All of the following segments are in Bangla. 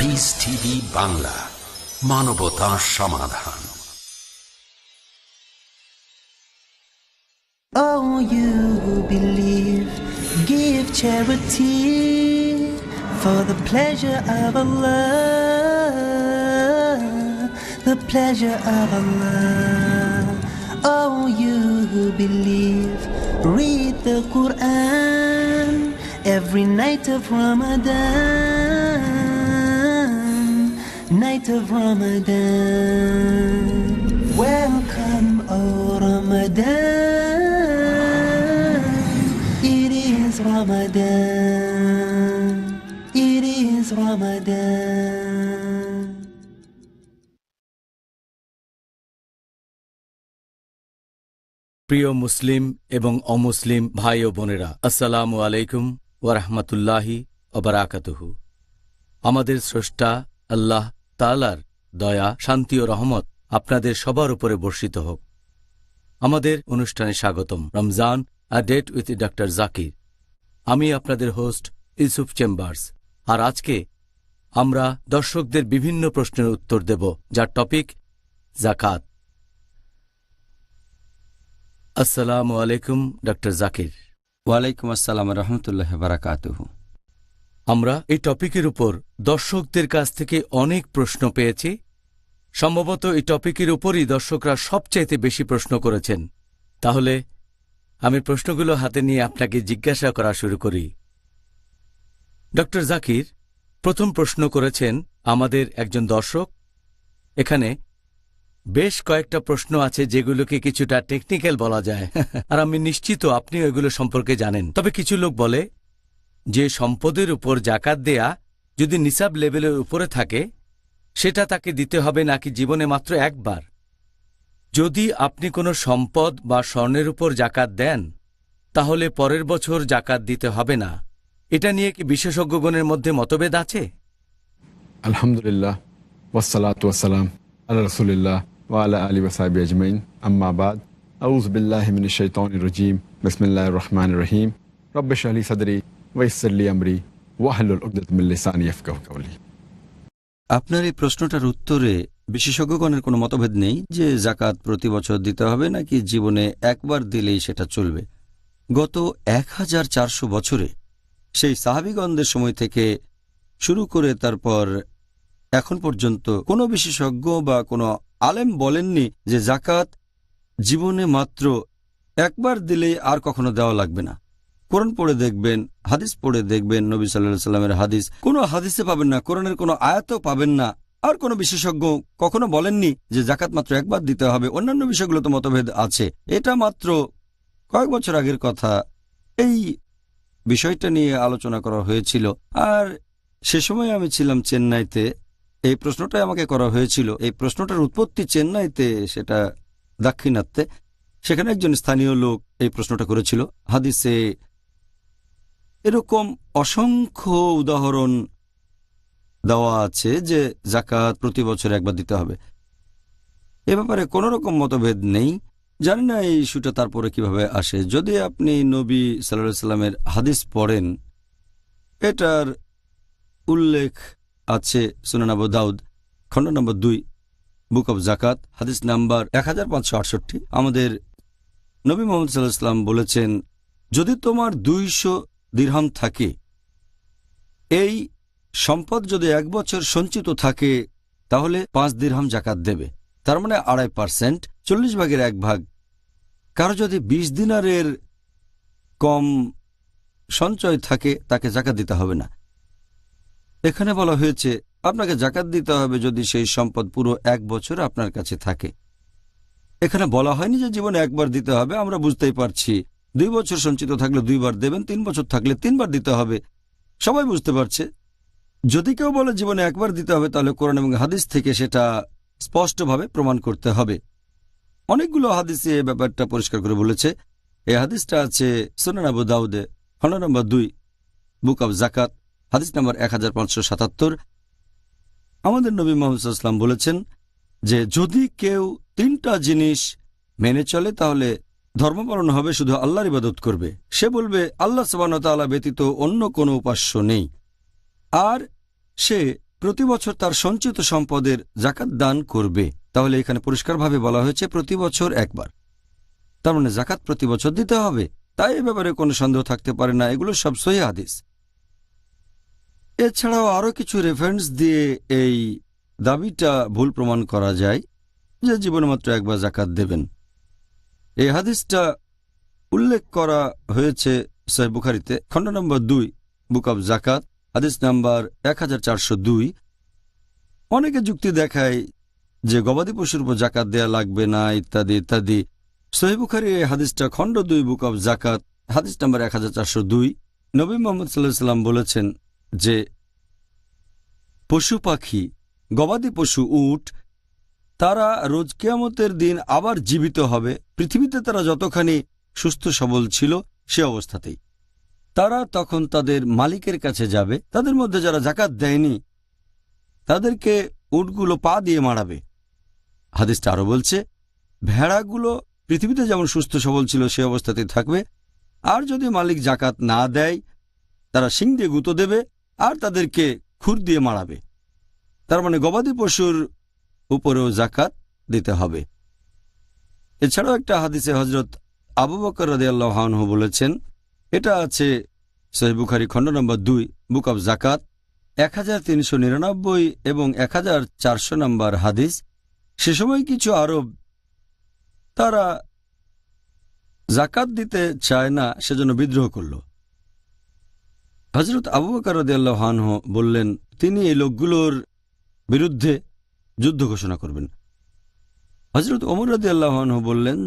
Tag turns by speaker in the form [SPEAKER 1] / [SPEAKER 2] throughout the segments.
[SPEAKER 1] পিস টিভি বাংলা, মানবতা সমাধান।
[SPEAKER 2] Oh, you who believe, give charity for the pleasure of Allah, the pleasure of Allah. Oh, you who believe, read the Quran every night of Ramadan, night of Ramadan. Welcome, O Ramadan. It is Ramadan. It is Ramadan.
[SPEAKER 3] প্রিয় মুসলিম এবং অমুসলিম ভাই ও বোনেরা, আসসালামু আলাইকুম ওয়া রাহমাতুল্লাহি ওয়া বারাকাতুহু। আমাদের স্রষ্টা আল্লাহ তাআলার দয়া, শান্তি ও রহমত আপনাদের সবার উপরে বর্ষিত হোক। আমাদের অনুষ্ঠানে স্বাগতম। Ramzan a date with doctor Zakir. আমি আপনাদের হোস্ট ইউসুফ চেম্বার্স। আর আজকে আমরা দর্শকদের বিভিন্ন প্রশ্নের উত্তর দেব, যার টপিক যাকাত। আসসালামু আলাইকুম ডক্টর জাকির।
[SPEAKER 4] ওয়ালাইকুম আসসালাম রহমতুল্লাহ বারাকাতুহু।
[SPEAKER 3] আমরা এই টপিকের উপর দর্শকদের কাছ থেকে অনেক প্রশ্ন পেয়েছি। সম্ভবত এই টপিকের উপরই দর্শকরা সবচাইতে বেশি প্রশ্ন করেছেন। তাহলে আমি প্রশ্নগুলো হাতে নিয়ে আপনাকে জিজ্ঞাসা করা শুরু করি। ডক্টর জাকির, প্রথম প্রশ্ন করেছেন আমাদের একজন দর্শক। এখানে বেশ কয়েকটা প্রশ্ন আছে যেগুলোকে কিছুটা টেকনিক্যাল বলা যায়, আর আমি নিশ্চিত আপনিও এগুলো সম্পর্কে জানেন। তবে কিছু লোক বলে যে সম্পদের উপর জাকাত দেয়া যদি নিসাব লেভেলের উপরে থাকে, সেটা তাকে দিতে হবে নাকি জীবনে মাত্র একবার। যদি আপনি কোনো সম্পদ বা স্বর্ণের উপর জাকাত দেন, তাহলে পরের বছর জাকাত দিতে হবে না। এটা নিয়ে কি বিশেষজ্ঞগণের মধ্যে মতভেদ আছে?
[SPEAKER 5] আলহামদুলিল্লাহ, ওয়াসসালাতু ওয়াসসালাম আলা রাসূলিল্লাহ ওয়া আলা আলিহি ওয়া সাহবিহি আজমাইন, আম্মা বাদ। আউযু বিল্লাহি মিনাশ শাইতানির রাজীম। বিসমিল্লাহির রহমানির রহিম। রব্বি ইশরাহ লি সাদরি ওয়া ইয়াসসির লি আমরি ওয়াহলুল উকদাতাম মিন লিসানি ইয়াফকাহু কাওলি।
[SPEAKER 4] আপনার এই প্রশ্নটার উত্তরে বিশেষজ্ঞগণের কোনো মতভেদ নেই যে জাকাত প্রতি বছর দিতে হবে নাকি জীবনে একবার দিলেই সেটা চলবে। গত 1400 বছরে সেই সাহাবীগণদের সময় থেকে শুরু করে তারপর এখন পর্যন্ত কোনো বিশেষজ্ঞ বা কোনো আলেম বলেননি যে জাকাত জীবনে মাত্র একবার দিলেই আর কখনো দেওয়া লাগবে না। কোরআন পড়ে দেখবেন, হাদিস পড়ে দেখবেন, নবী সাল্লাল্লাহু আলাইহি সাল্লামের হাদিস কোনো হাদিসে পাবেন না, কোরআনের কোনো আয়াতও পাবেন না। আর কোনো বিশেষজ্ঞ কখনো বলেননি যে জাকাত মাত্র একবার দিতে হবে। অন্যান্য বিষয়গুলো তো মতভেদ আছে। এটা মাত্র কয়েক বছর আগের কথা। এই বিষয়টা নিয়ে আলোচনা করা হয়েছিল, আর সে সময় আমি ছিলাম চেন্নাইতে। এই প্রশ্নটাই আমাকে করা হয়েছিল। এই প্রশ্নটার উৎপত্তি চেন্নাইতে, সেটা দাক্ষিণাত্যে। সেখানে একজন স্থানীয় লোক এই প্রশ্নটা করেছিল। হাদিসে এরকম অসংখ্য উদাহরণ দেওয়া আছে যে জাকাত প্রতি বছর একবার দিতে হবে। এ ব্যাপারে কোনো রকম মতভেদ নেই। জানি না এই ইস্যুটা তারপরে কিভাবে আসে। যদি আপনি নবী সাল্লাল্লাহু আলাইহি সাল্লামের হাদিস পড়েন, এটার উল্লেখ আছে সুনান আবু দাউদ খণ্ড নম্বর 2, বুক অব জাকাত, হাদিস নাম্বার 1568। আমাদের নবী মুহাম্মদ সাল্লাল্লাহু আলাইহি সাল্লাম বলেছেন, যদি তোমার 200 দিরহাম থাকে, এই সম্পদ যদি 1 বছর সঞ্চিত থাকে, তাহলে 5 দিরহাম জাকাত দেবে। তার মানে 2.5%, 40 ভাগের 1 ভাগ। কারো যদি 20 দিনারের কম সঞ্চয় থাকে, তাকে জাকাত দিতে হবে না। এখানে বলা হয়েছে আপনাকে জাকাত দিতে হবে যদি সেই সম্পদ পুরো 1 বছর আপনার কাছে থাকে। এখানে বলা হয়নি যে জীবনে একবার দিতে হবে। আমরা বুঝতেই পারছি 2 বছর সঞ্চিত থাকলে 2 বার দেবেন, 3 বছর থাকলে 3 বার দিতে হবে। সবাই বুঝতে পারছে। যদি কেউ বলে জীবনে একবার দিতে হবে, তাহলে কোরআন এবং হাদিস থেকে সেটা স্পষ্টভাবে প্রমাণ করতে হবে। অনেকগুলো হাদিসে এ ব্যাপারটা পরিষ্কার করে বলেছে। এই হাদিসটা আছে সুনান আবু দাউদে খণ্ড নম্বর 2, বুক অব জাকাত, হাদিস নম্বর 1577। আমাদের নবী মুহাম্মদ সাল্লাল্লাহু আলাইহি ওয়াসাল্লাম বলেছেন যে যদি কেউ 3টা জিনিস মেনে চলে, তাহলে ধর্ম পালন হবে, শুধু আল্লাহর ইবাদত করবে। সে বলবে আল্লাহ সুবহানাহু ওয়া তাআলা ব্যতীত অন্য কোনো উপাস্য নেই, আর সে প্রতি বছর তার সঞ্চিত সম্পদের জাকাত দান করবে, তাহলে এখানে পরিষ্কারভাবে বলা হয়েছে প্রতি বছর একবার। তার মানে জাকাত প্রতি বছর দিতে হবে। তাই এ ব্যাপারে কোনো সন্দেহ থাকতে পারে না, এগুলো সব সহিহ হাদিস। এছাড়াও আরও কিছু রেফারেন্স দিয়ে এই দাবিটা ভুল প্রমাণ করা যায় যে জীবনে মাত্র একবার জাকাত দেবেন। এই হাদিসটা উল্লেখ করা হয়েছে সহিহ বুখারীতে, খণ্ড নম্বর 2, বুক অব জাকাত, হাদিস নাম্বার 1402। অনেকে যুক্তি দেখায় যে গবাদি পশুর উপর জাকাত দেয়া লাগবে না ইত্যাদি ইত্যাদি। সহিহ বুখারীর এই হাদিসটা খণ্ড 2, বুক অব জাকাত, হাদিস নাম্বার 1402। নবী মুহাম্মদ সাল্লাল্লাহু আলাইহি ওয়াসাল্লাম বলেছেন যে পশু পাখি, গবাদি পশু, উট, তারা রোজ কিয়ামতের দিন আবার জীবিত হবে পৃথিবীতে তারা যতখানি সুস্থ সবল ছিল সে অবস্থাতেই। তারা তখন তাদের মালিকের কাছে যাবে। তাদের মধ্যে যারা জাকাত দেয়নি তাদেরকে উটগুলো পা দিয়ে মারাবে। হাদিসটা আরও বলছে ভেড়াগুলো পৃথিবীতে যেমন সুস্থ সবল ছিল সে অবস্থাতেই থাকবে, আর যদি মালিক জাকাত না দেয় তারা শিং দিয়ে গুঁতো দেবে আর তাদেরকে খুর দিয়ে মারাবে। তার মানে গবাদি পশুর উপরেও জাকাত দিতে হবে। এছাড়াও একটা হাদিসে হযরত আবু বকর রাদিয়াল্লাহু আনহু বলেছেন, এটা আছে সহিহ বুখারী খণ্ড নম্বর 2, বুক অব জাকাত, 1399 এবং 1400 নম্বর হাদিস। সে সময় কিছু আরব তারা জাকাত দিতে চায় না, সেজন্য বিদ্রোহ করল। হযরত আবু বকর রাদিয়াল্লাহু আনহু বললেন তিনি এই লোকগুলোর বিরুদ্ধে যুদ্ধ ঘোষণা করবেন। হযরত ওমর রাদিয়াল্লাহু আনহু বললেন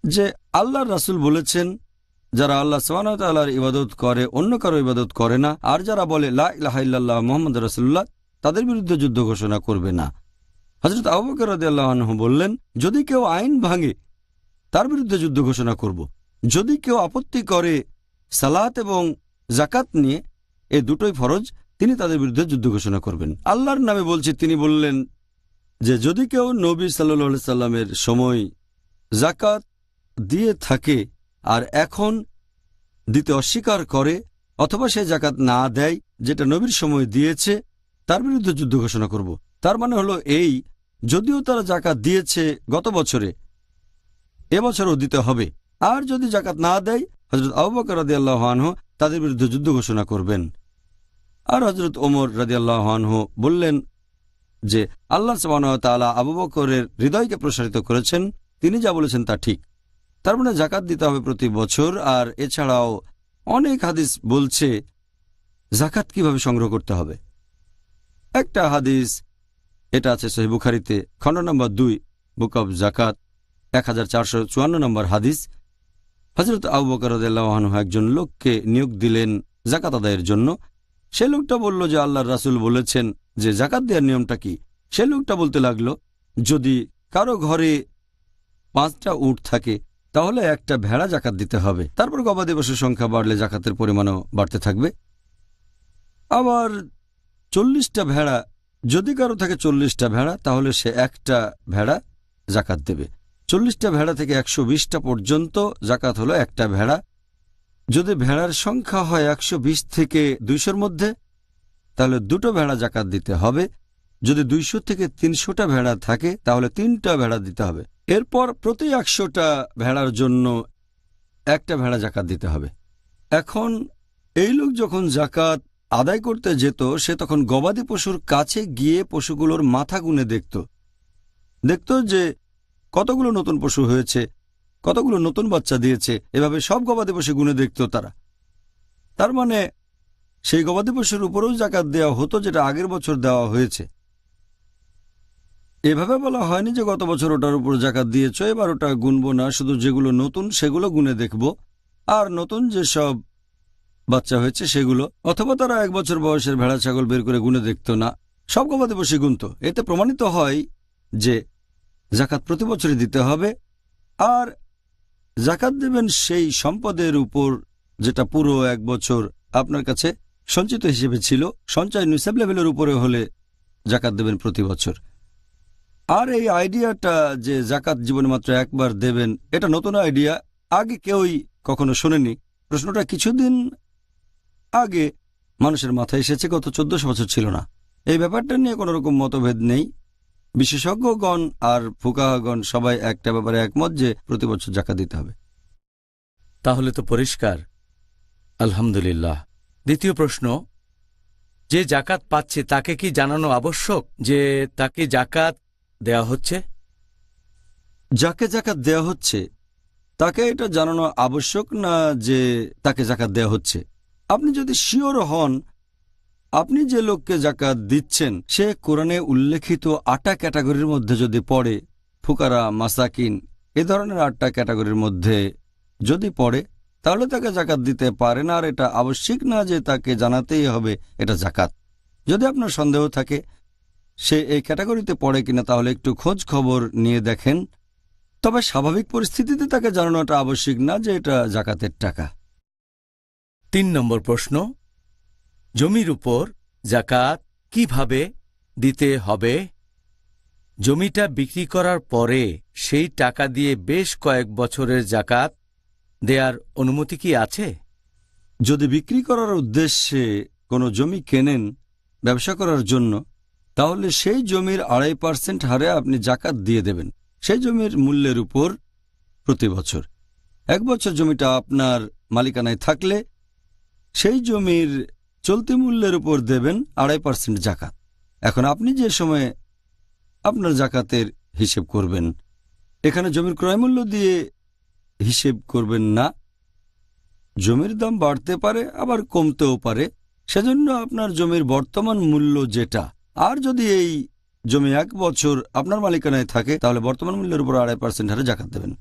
[SPEAKER 4] যে আল্লাহর রাসূল বলেছেন যারা আল্লাহ সুবহানাহু ওয়া তাআলার ইবাদত করে অন্য কারো ইবাদত করে না, আর যারা বলে লা ইলাহা ইল্লাল্লাহ মুহাম্মাদুর রাসূলুল্লাহ, তাদের বিরুদ্ধে যুদ্ধ ঘোষণা করবে না। হযরত আবু বকর রাদিয়াল্লাহু আনহু বললেন যদি কেউ আইন ভাঙে তার বিরুদ্ধে যুদ্ধ ঘোষণা করব। যদি কেউ আপত্তি করে সালাত এবং জাকাত নিয়ে, এই দুটোই ফরজ, তিনি তাদের বিরুদ্ধে যুদ্ধ ঘোষণা করবেন। আল্লাহর নামে বলছি, তিনি বললেন যে যদি কেউ নবী সাল্লাল্লাহু আলাইহি সাল্লামের সময় জাকাত দিয়ে থাকে আর এখন দিতে অস্বীকার করে অথবা সে জাকাত না দেয় যেটা নবীর সময় দিয়েছে, তার বিরুদ্ধে যুদ্ধ ঘোষণা করব। তার মানে হলো এই, যদিও তারা জাকাত দিয়েছে গত বছরে, এবছরও দিতে হবে। আর যদি জাকাত না দেয় হযরত আবু বকর রাদিয়াল্লাহু আনহু তাদের বিরুদ্ধে যুদ্ধ ঘোষণা করবেন। আর হযরত ওমর রাদিয়াল্লাহু আনহু বললেন যে আল্লাহ সুবহানাহু ওয়া তাআলা আবু বকরের হৃদয়কে প্রসারিত করেছেন, তিনি যা বলেছেন তা ঠিক। তার মানে জাকাত দিতে হবে প্রতি বছর। আর এছাড়াও অনেক হাদিস বলছে জাকাত কিভাবে সংগ্রহ করতে হবে। একটা হাদিস, এটা আছে সহিহ বুখারীতে খণ্ড নম্বর 2, বুক অব জাকাত, 1454 নম্বর হাদিস। হযরত আবু বকর রাদিয়াল্লাহু আনহু একজন লোককে নিয়োগ দিলেন জাকাত আদায়ের জন্য। সে লোকটা বলল যে আল্লাহর রাসূল বলেছেন যে জাকাত দেওয়ার নিয়মটা কি। সে লোকটা বলতে লাগলো যদি কারো ঘরে 5টা উট থাকে তাহলে একটা ভেড়া জাকাত দিতে হবে। তারপর গবাদি পশুর সংখ্যা বাড়লে জাকাতের পরিমাণও বাড়তে থাকবে। আবার 40টা ভেড়া, যদি কারো থাকে 40টা ভেড়া তাহলে সে একটা ভেড়া জাকাত দেবে। 40টা ভেড়া থেকে 120টা পর্যন্ত জাকাত হলো একটা ভেড়া। যদি ভেড়ার সংখ্যা হয় 120 থেকে 200-র মধ্যে তাহলে 2টো ভেড়া জাকাত দিতে হবে। যদি 200 থেকে 300টা ভেড়া থাকে তাহলে 3টা ভেড়া দিতে হবে। এরপর প্রতি 100টা ভেড়ার জন্য একটা ভেড়া জাকাত দিতে হবে। এখন এই লোক যখন জাকাত আদায় করতে যেত সে তখন গবাদি পশুর কাছে গিয়ে পশুগুলোর মাথা গুনে দেখত যে কতগুলো নতুন পশু হয়েছে, কতগুলো নতুন বাচ্চা দিয়েছে। এভাবে সব গবাদি পশু গুনে দেখত তারা। তার মানে সেই গবাদি পশুর উপরেও জাকাত দেওয়া হতো যেটা আগের বছর দেওয়া হয়েছে। এভাবে বলা হয়নি যে গত বছর ওটার উপর জাকাত দিয়েছ এবার ওটা গুনবো না, শুধু যেগুলো নতুন সেগুলো গুনে দেখব, আর নতুন যেসব বাচ্চা হয়েছে সেগুলো। অথবা তারা 1 বছর বয়সের ভেড়া ছাগল বের করে গুনে দেখত না, সব গবাদি পশু গুনত। এতে প্রমাণিত হয় যে জাকাত প্রতি বছরই দিতে হবে। আর জাকাত দেবেন সেই সম্পদের উপর যেটা পুরো 1 বছর আপনার কাছে সঞ্চিত হিসেবে ছিল। সঞ্চয় নিসাব লেভেলের উপরে হলে জাকাত দেবেন প্রতি বছর। আর এই আইডিয়াটা যে জাকাত জীবনে মাত্র একবার দেবেন, এটা নতুন আইডিয়া, আগে কেউই কখনো শোনেনি। প্রশ্নটা কিছুদিন আগে মানুষের মাথায় এসেছে, গত 1400 বছর ছিল না। এই ব্যাপারটা নিয়ে কোনো রকম মতভেদ নেই। বিশেষজ্ঞগণ আর ফুকাহাগণ সবাই একটা ব্যাপারে একমত যে প্রতি বছর জাকাত দিতে হবে।
[SPEAKER 3] তাহলে তো পরিষ্কার, আলহামদুলিল্লাহ। দ্বিতীয় প্রশ্ন, যে জাকাত পাচ্ছে তাকে কি জানানো আবশ্যক যে তাকে জাকাত দেয়া হচ্ছে?
[SPEAKER 4] যাকে জাকাত দেয়া হচ্ছে তাকে এটা জানানো আবশ্যক না যে তাকে জাকাত দেয়া হচ্ছে। আপনি যদি শিওর হন আপনি যে লোককে জাকাত দিচ্ছেন সে কোরআনে উল্লেখিত 8টা ক্যাটাগরির মধ্যে যদি পড়ে, ফুকারা, মাসাকিন, এ ধরনের 8টা ক্যাটাগরির মধ্যে যদি পড়ে, তাহলে তাকে জাকাত দিতে পারেন। আর এটা আবশ্যিক না যে তাকে জানাতেই হবে এটা জাকাত। যদি আপনার সন্দেহ থাকে সে এই ক্যাটাগরিতে পড়ে কিনা, তাহলে একটু খোঁজ খবর নিয়ে দেখেন। তবে স্বাভাবিক পরিস্থিতিতে তাকে জানানোটা আবশ্যিক না যে এটা জাকাতের টাকা।
[SPEAKER 3] 3 নম্বর প্রশ্ন, জমির উপর জাকাত কিভাবে দিতে হবে? জমিটা বিক্রি করার পরে সেই টাকা দিয়ে বেশ কয়েক বছরের জাকাত দেয়ার অনুমতি কি আছে?
[SPEAKER 4] যদি বিক্রি করার উদ্দেশ্যে কোনো জমি কেনেন ব্যবসা করার জন্য, তাহলে সেই জমির 2.5% হারে আপনি জাকাত দিয়ে দেবেন সেই জমির মূল্যের উপর প্রতি বছর। 1 বছর জমিটা আপনার মালিকানায় থাকলে সেই জমির চলতি মূল্যের উপর দেবেন 2.5% জাকাত। এখন আপনি যে সময়ে আপনার জাকাতের হিসেব করবেন, এখানে জমির ক্রয় মূল্য দিয়ে হিসেব করবেন না। জমির দাম বাড়তে পারে আবার কমতেও পারে, সেজন্য আপনার জমির বর্তমান মূল্য যেটা, আর যদি এই জমি 1 বছর আপনার মালিকানায় থাকে তাহলে বর্তমান মূল্যের উপর 2.5% হারে জাকাত দেবেন।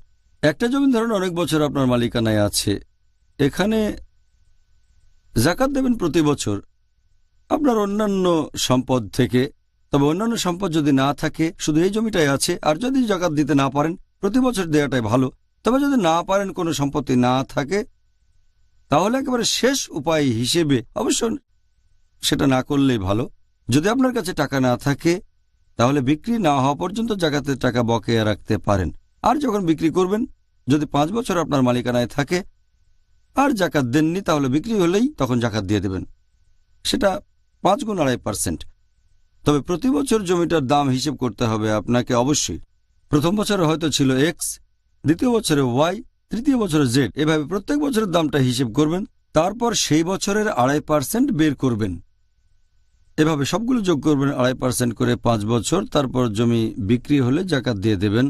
[SPEAKER 4] একটা জমি ধরুন অনেক বছর আপনার মালিকানায় আছে, এখানে জাকাত দেবেন প্রতি বছর আপনার অন্যান্য সম্পদ থেকে। তবে অন্যান্য সম্পদ যদি না থাকে, শুধু এই জমিটাই আছে, আর যদি জাকাত দিতে না পারেন প্রতি বছর দেওয়াটাই ভালো। তবে যদি না পারেন, কোনো সম্পত্তি না থাকে, তাহলে একেবারে শেষ উপায় হিসেবে অবশ্য সেটা না করলেই ভালো। যদি আপনার কাছে টাকা না থাকে তাহলে বিক্রি না হওয়া পর্যন্ত জাকাতের টাকা বকেয়া রাখতে পারেন। আর যখন বিক্রি করবেন, যদি 5 বছর আপনার মালিকানায় থাকে আর জাকাত দেননি, তাহলে বিক্রি হলেই তখন জাকাত দিয়ে দেবেন, সেটা 5 গুণ 2.5%। তবে প্রতি বছর জমিটার দাম হিসেব করতে হবে আপনাকে অবশ্যই। প্রথম বছরে হয়তো ছিল X, দ্বিতীয় বছরে Y, তৃতীয় বছরে Z, এভাবে প্রত্যেক বছরের দামটা হিসেব করবেন। তারপর সেই বছরের 2.5% বের করবেন, এভাবে সবগুলো যোগ করবেন 2.5% করে 5 বছর। তারপর জমি বিক্রি হলে জাকাত দিয়ে দেবেন।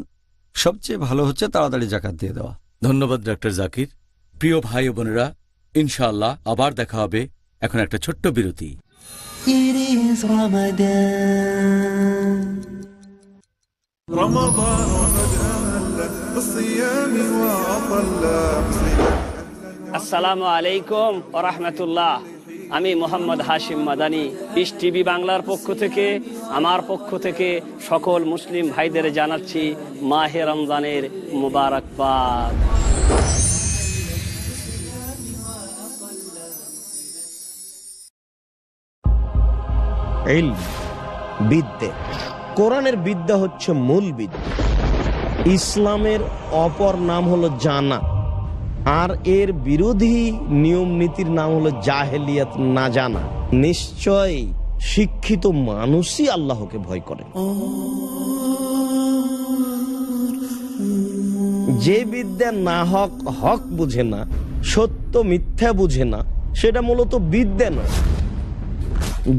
[SPEAKER 4] সবচেয়ে ভালো হচ্ছে তাড়াতাড়ি জাকাত দিয়ে দেওয়া।
[SPEAKER 3] ধন্যবাদ ডক্টর জাকির। প্রিয় ভাই ও বোনেরা, ইনশাআল্লাহ আবার দেখা হবে। এখন একটা ছোট্ট বিরতি।
[SPEAKER 2] It is Ramadan.
[SPEAKER 6] رمضان قد أهل بالصيام وأطل.
[SPEAKER 7] আসসালামু আলাইকুম ওয়া রাহমাতুল্লাহ। আমি মোহাম্মদ হাশিম মাদানি, পিস টিভি বাংলার পক্ষ থেকে, আমার পক্ষ থেকে সকল মুসলিম ভাইদের জানাচ্ছি মাহে রমজানের মুবারকবাদ।
[SPEAKER 8] ইলম, বিদ্যে। কোরআনের বিদ্যা হচ্ছে মূল বিদ্যা। ইসলামের অপর নাম হলো জানা, আর এর বিরোধী নিয়ম নীতির নাম হলো জাহেলিয়াত, না জানা। নিশ্চয়ই শিক্ষিত মানুষই আল্লাহকে ভয় করে। যে বিদ্যা না হক হক বুঝে না, সত্য মিথ্যা বুঝে না, সেটা মূলত বিদ্যা নয়।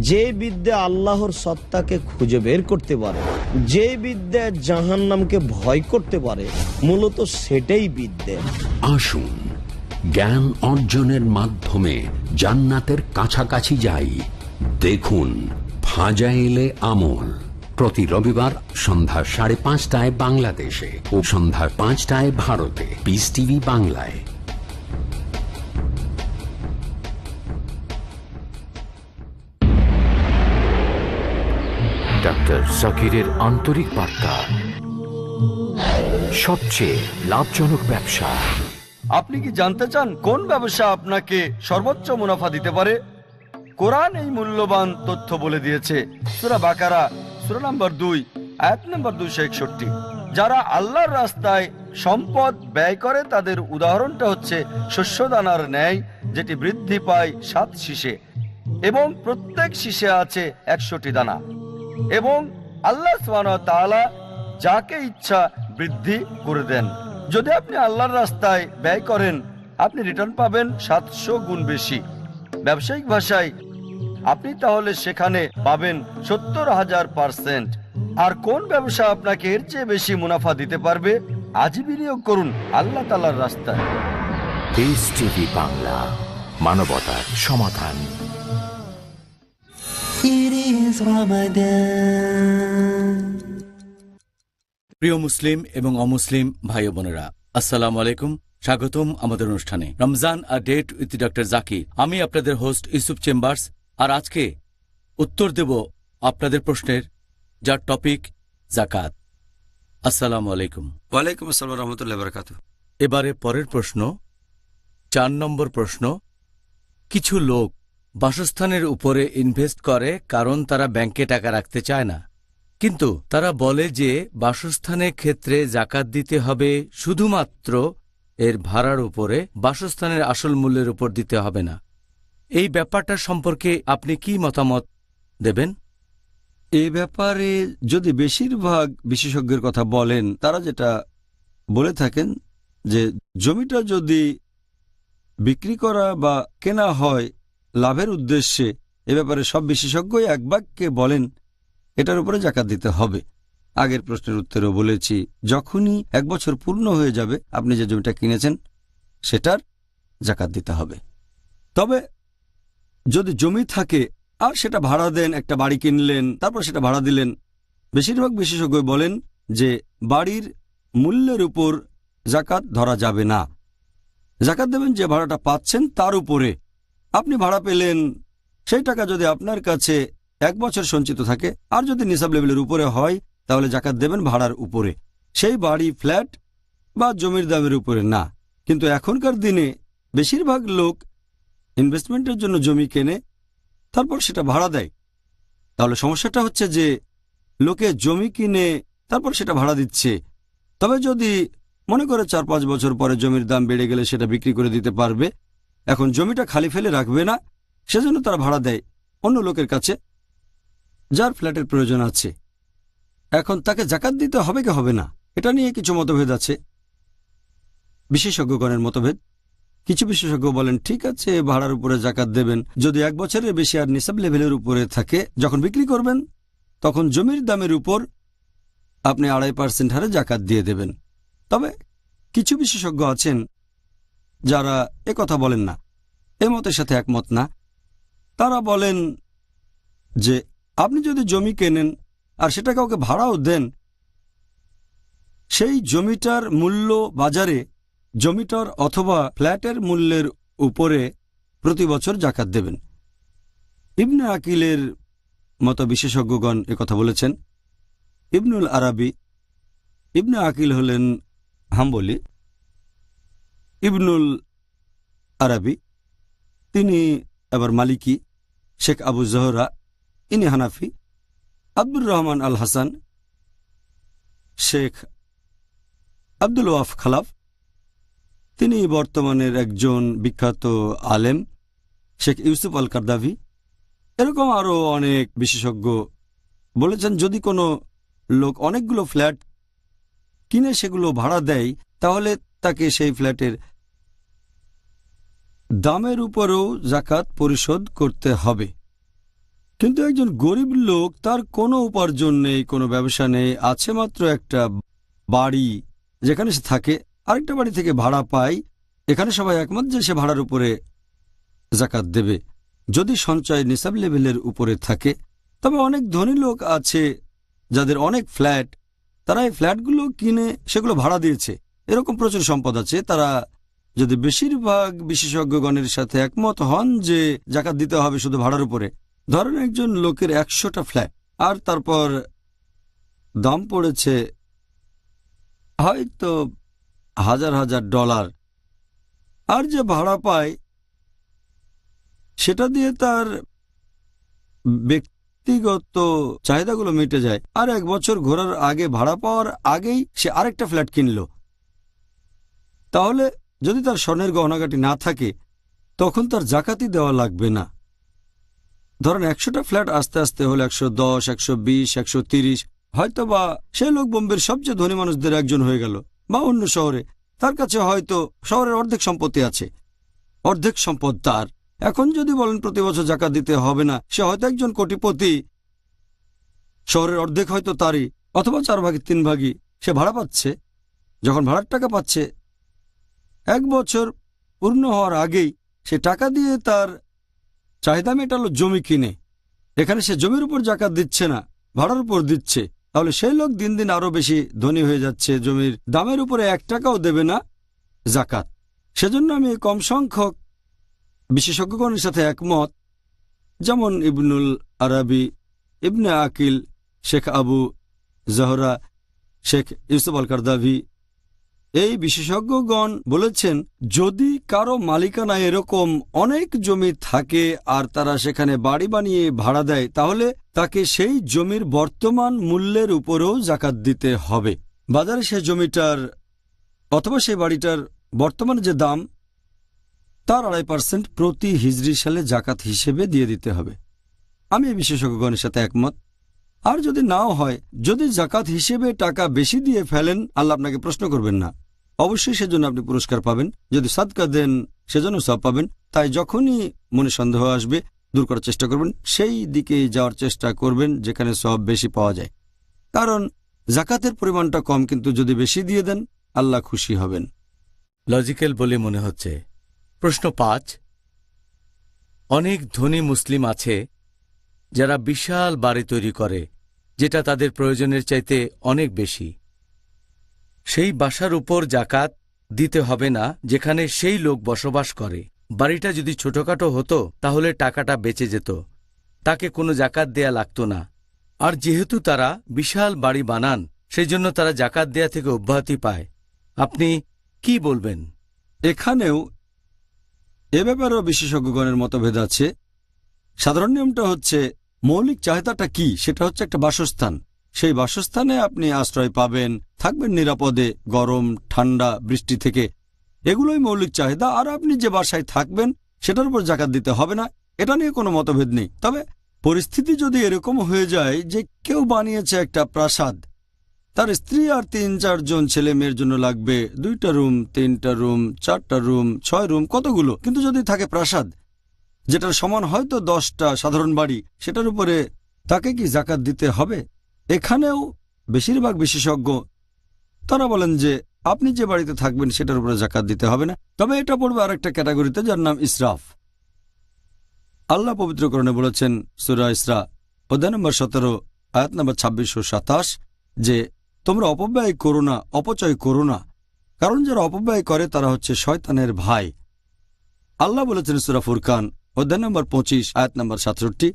[SPEAKER 8] যে বিদ্যা আল্লাহর সত্তাকে খুঁজে বের করতে পারে, যে বিদ্যা জাহান্নামকে ভয় করতে পারে, মূলত সেটাই বিদ্যা।
[SPEAKER 1] আসুন জ্ঞান অর্জনের মাধ্যমে জান্নাতের কাছাকাছি যাই। দেখুন ফাজাইলে আমল, প্রতি রবিবার সন্ধ্যা 5:30 বাংলাদেশে ও সন্ধ্যা 5টায় ভারতে, পিস টিভি বাংলায়।
[SPEAKER 9] ডক্টর জাকিরের আন্তরিক বার্তা, সবচেয়ে লাভজনক ব্যবসা।
[SPEAKER 4] আপনি কি জানতে চান কোন ব্যবসা আপনাকে সর্বোচ্চ মুনাফা দিতে পারে? কোরআন এই মূল্যবান তথ্য বলে দিয়েছে। সূরা বাকারা সূরা নম্বর 2 আয়াত নম্বর 261। যারা আল্লাহর রাস্তায় সম্পদ ব্যয় করে তাদের উদাহরণটা হচ্ছে শস্যদানার ন্যায়, যেটি বৃদ্ধি পায় 7 শীষে। এবং প্রত্যেক শীষে আছে 100টি দানা, এবং আল্লাহ সুবহানাহু ওয়া তাআলা যাকে ইচ্ছা বৃদ্ধি করে দেন। যদি আপনি আল্লাহর রাস্তায় ব্যয় করেন, আপনি রিটার্ন পাবেন 700 গুণ বেশি। ব্যবসায়িক ভাষায় আপনি তাহলে সেখানে পাবেন 70,000%। আর কোন ব্যবসা আপনাকে এর চেয়ে বেশি মুনাফা দিতে পারবে? আজই বিনিয়োগ করুন আল্লাহ তাআলার রাস্তায়।
[SPEAKER 9] পিস টিভি বাংলা, মানবতার সমাধান।
[SPEAKER 2] It is Ramadan.
[SPEAKER 3] প্রিয় মুসলিম এবং অমুসলিম ভাই ও বোনেরা, আসসালামু আলাইকুম। স্বাগতম আমাদের অনুষ্ঠানে Ramzan a date with doctor Zakir. আমি আপনাদের হোস্ট ইউসুফ চেম্বার্স, আর আজকে উত্তর দেব আপনাদের প্রশ্নের, যার টপিক যাকাত। আসসালামু আলাইকুম।
[SPEAKER 4] ওয়ালাইকুম আসসালাম ওয়া রাহমাতুল্লাহি ওয়া বারাকাতুহু।
[SPEAKER 3] এবারে পরের প্রশ্ন, 4 নম্বর প্রশ্ন। কিছু লোক বাসস্থানের উপরে ইনভেস্ট করে কারণ তারা ব্যাংকে টাকা রাখতে চায় না, কিন্তু তারা বলে যে বাসস্থানের ক্ষেত্রে যাকাত দিতে হবে শুধুমাত্র এর ভাড়ার উপরে, বাসস্থানের আসল মূল্যের উপর দিতে হবে না। এই ব্যাপারটা সম্পর্কে আপনি কি মতামত দেবেন?
[SPEAKER 4] এই ব্যাপারে যদি বেশিরভাগ বিশেষজ্ঞের কথা বলেন, তারা যেটা বলে থাকেন যে জমিটা যদি বিক্রি করা বা কেনা হয় লাভের উদ্দেশ্যে, এ ব্যাপারে সব বিশেষজ্ঞই এক বাক্যে বলেন এটার উপরে যাকাত দিতে হবে। আগের প্রশ্নের উত্তরেও বলেছি, যখনই 1 বছর পূর্ণ হয়ে যাবে আপনি যে জমিটা কিনেছেন সেটার যাকাত দিতে হবে। তবে যদি জমি থাকে আর সেটা ভাড়া দেন, একটা বাড়ি কিনলেন তারপর সেটা ভাড়া দিলেন, বেশিরভাগ বিশেষজ্ঞ বলেন যে বাড়ির মূল্যের উপর যাকাত ধরা যাবে না। যাকাত দেবেন যে ভাড়াটা পাচ্ছেন তার উপরে। আপনি ভাড়া পেলেন, সেই টাকা যদি আপনার কাছে 1 বছর সঞ্চিত থাকে আর যদি নিসাব লেভেলের উপরে হয়, তাহলে যাকাত দেবেন ভাড়ার উপরে, সেই বাড়ি, ফ্ল্যাট বা জমির দামের উপরে না। কিন্তু এখনকার দিনে বেশিরভাগ লোক ইনভেস্টমেন্টের জন্য জমি কেনে, তারপর সেটা ভাড়া দেয়। তাহলে সমস্যাটা হচ্ছে যে লোকে জমি কিনে তারপর সেটা ভাড়া দিচ্ছে। তবে যদি মনে করে 4-5 বছর পরে জমির দাম বেড়ে গেলে সেটা বিক্রি করে দিতে পারবে, এখন জমিটা খালি ফেলে রাখবে না, সেজন্য তারা ভাড়া দেয় অন্য লোকের কাছে যার ফ্ল্যাটের প্রয়োজন আছে। এখন তাকে যাকাত দিতে হবে কি হবে না, এটা নিয়ে কিছু মতভেদ আছে, বিশেষজ্ঞগণের মতভেদ। কিছু বিশেষজ্ঞ বলেন ঠিক আছে, ভাড়ার উপরে যাকাত দেবেন যদি 1 বছরের বেশি আর নিসাব লেভেলের উপরে থাকে। যখন বিক্রি করবেন তখন জমির দামের উপর আপনি 2.5% হারে যাকাত দিয়ে দেবেন। তবে কিছু বিশেষজ্ঞ আছেন যারা কথা বলেন না, এ মতের সাথে একমত না। তারা বলেন যে আপনি যদি জমি কেনেন আর সেটা কাউকে ভাড়াও দেন, সেই জমিটার মূল্য বাজারে জমিটার অথবা ফ্ল্যাটের মূল্যের উপরে প্রতি বছর যাকাত দেবেন। ইবনে আকিলের মতো বিশেষজ্ঞগণ কথা বলেছেন। ইবনুল আরাবি, ইবনে আকিল হলেন হাম্বলি, ইবনুল আরাবি তিনি আবার মালিকি, শেখ আবু জহরা ইনি হানাফি, আব্দুর রহমান আল হাসান, শেখ আব্দুল ওয়াফ খালাফ তিনি বর্তমানের একজন বিখ্যাত আলেম, শেখ ইউসুফ আল কারদাভি, এরকম আরও অনেক বিশেষজ্ঞ বলেছেন যদি কোনো লোক অনেকগুলো ফ্ল্যাট কিনে সেগুলো ভাড়া দেয়, তাহলে তাকে সেই ফ্ল্যাটের দামের উপরেও যাকাত পরিশোধ করতে হবে। কিন্তু একজন গরিব লোক, তার কোনো উপার্জন নেই, কোনো ব্যবসা নেই, আছে মাত্র একটা বাড়ি যেখানে সে থাকে, আরেকটা বাড়ি থেকে ভাড়া পায়, এখানে সবাই একমত যে সে ভাড়ার উপরে যাকাত দেবে যদি সঞ্চয় নিসাব লেভেলের উপরে থাকে। তবে অনেক ধনী লোক আছে যাদের অনেক ফ্ল্যাট, তারা এই ফ্ল্যাটগুলো কিনে সেগুলো ভাড়া দিয়েছে, এরকম প্রচুর সম্পদ আছে। তারা যদি বেশিরভাগ বিশেষজ্ঞগণের সাথে একমত হন যে যাকাত দিতে হবে শুধু ভাড়ার উপরে, ধরেন একজন লোকের 100টা ফ্ল্যাট আর তারপর দাম পড়েছে হয়তো $1000 আর যে ভাড়া পায় সেটা দিয়ে তার ব্যক্তিগত চাহিদাগুলো মিটে যায়, আর 1 বছর ঘোরার আগে, ভাড়া পাওয়ার আগেই সে আরেকটা ফ্ল্যাট কিনল। তাহলে যদি তার স্বর্ণের গহনাগাটি না থাকে তখন তার যাকাতই দেওয়া লাগবে না। ধরেন 100টা ফ্ল্যাট আস্তে আস্তে হলো 110, 120, 130, হয়তো বা সেই লোক বোম্বের সবচেয়ে ধনী মানুষদের একজন হয়ে গেল, বা অন্য শহরে তার কাছে হয়তো শহরের অর্ধেক সম্পত্তি আছে, অর্ধেক সম্পদ তার। এখন যদি বলেন প্রতি বছর জাকাত দিতে হবে না, সে হয়তো একজন কোটিপতি, শহরের অর্ধেক হয়তো তারই, অথবা 4 ভাগে 3 ভাগই সে ভাড়া পাচ্ছে। যখন ভাড়ার টাকা পাচ্ছে, 1 বছর পূর্ণ হওয়ার আগেই সে টাকা দিয়ে তার চাহিদা মেটালো, জমি কিনে। এখানে সে জমির উপর জাকাত দিচ্ছে না, ভাড়ার উপর দিচ্ছে। তাহলে সেই লোক দিন দিন আরো বেশি ধনী হয়ে যাচ্ছে, জমির দামের উপরে 1 টাকাও দেবে না জাকাত। সেজন্য আমি কম সংখ্যক বিশেষজ্ঞগণের সাথে একমত, যেমন ইবনুল আরাবি, ইবনে আকিল, শেখ আবু জহরা, শেখ ইউসুফ আল কারদাভি, এই বিশেষজ্ঞগণ বলেছেন যদি কারো মালিকানা এরকম অনেক জমি থাকে আর তারা সেখানে বাড়ি বানিয়ে ভাড়া দেয়, তাহলে তাকে সেই জমির বর্তমান মূল্যের উপরেও জাকাত দিতে হবে। বাজারে সেই জমিটার অথবা সেই বাড়িটার বর্তমানে যে দাম, তার 2.5% প্রতি হিজরি সালে জাকাত হিসেবে দিয়ে দিতে হবে। আমি এই বিশেষজ্ঞগণের সাথে একমত। আর যদি নাও হয়, যদি জাকাত হিসেবে টাকা বেশি দিয়ে ফেলেন, আল্লাহ আপনাকে প্রশ্ন করবেন না, অবশ্যই সেজন্য আপনি পুরস্কার পাবেন। যদি সাদকা দেন, সেজন্য সওয়াব পাবেন। তাই যখনই মনে সন্দেহ আসবে, দূর করার চেষ্টা করবেন, সেই দিকে যাওয়ার চেষ্টা করবেন যেখানে সওয়াব বেশি পাওয়া যায়। কারণ জাকাতের পরিমাণটা কম, কিন্তু যদি বেশি দিয়ে দেন, আল্লাহ খুশি হবেন।
[SPEAKER 3] লজিক্যাল বলে মনে হচ্ছে। প্রশ্ন 5, অনেক ধনী মুসলিম আছে যারা বিশাল বাড়ি তৈরি করে, যেটা তাদের প্রয়োজনের চাইতে অনেক বেশি। সেই বাসার উপর জাকাত দিতে হবে না যেখানে সেই লোক বসবাস করে। বাড়িটা যদি ছোটখাটো হতো তাহলে টাকাটা বেঁচে যেত, তাকে কোনো জাকাত দেয়া লাগতো না। আর যেহেতু তারা বিশাল বাড়ি বানান, সেই জন্য তারা জাকাত দেয়া থেকে অব্যাহতি পায়। আপনি কি বলবেন?
[SPEAKER 4] এখানেও এ ব্যাপারেও বিশেষজ্ঞগণের মতভেদ আছে। সাধারণ নিয়মটা হচ্ছে, মৌলিক চাহিদাটা কি, সেটা হচ্ছে একটা বাসস্থান। সেই বাসস্থানে আপনি আশ্রয় পাবেন, থাকবেন নিরাপদে গরম, ঠান্ডা, বৃষ্টি থেকে, এগুলোই মৌলিক চাহিদা। আর আপনি যে বাসায় থাকবেন সেটার উপর জাকাত দিতে হবে না, এটা নিয়ে কোনো মতভেদ নেই। তবে পরিস্থিতি যদি এরকম হয়ে যায় যে কেউ বানিয়েছে একটা প্রাসাদ, তার স্ত্রী আর 3-4 জন ছেলে মেয়ের জন্য লাগবে 2টা রুম, 3টা রুম, 4টা রুম, 6 রুম, কতগুলো, কিন্তু যদি থাকে প্রাসাদ যেটার সমান হয়তো 10টা সাধারণ বাড়ি, সেটার উপরে তাকে কি জাকাত দিতে হবে? এখানেও বেশিরভাগ বিশেষজ্ঞ তারা বলেন যে আপনি যে বাড়িতে থাকবেন সেটার উপরে জাকাত দিতে হবে না। তবে এটা পড়বে আরেকটা ক্যাটাগরিতে, যার নাম ইসরাফ। আল্লাহ পবিত্রকরণে বলেছেন সূরা ইসরা অধ্যায় নম্বর 17 আয়াত নম্বর 26 ও 27 যে তোমরা অপব্যয় করো না, অপচয় করো না, কারণ যারা অপব্যয় করে তারা হচ্ছে শয়তানের ভাই। আল্লাহ বলেছেন সূরা ফুরকান অধ্যায় নম্বর 25 আয়াত নম্বর 67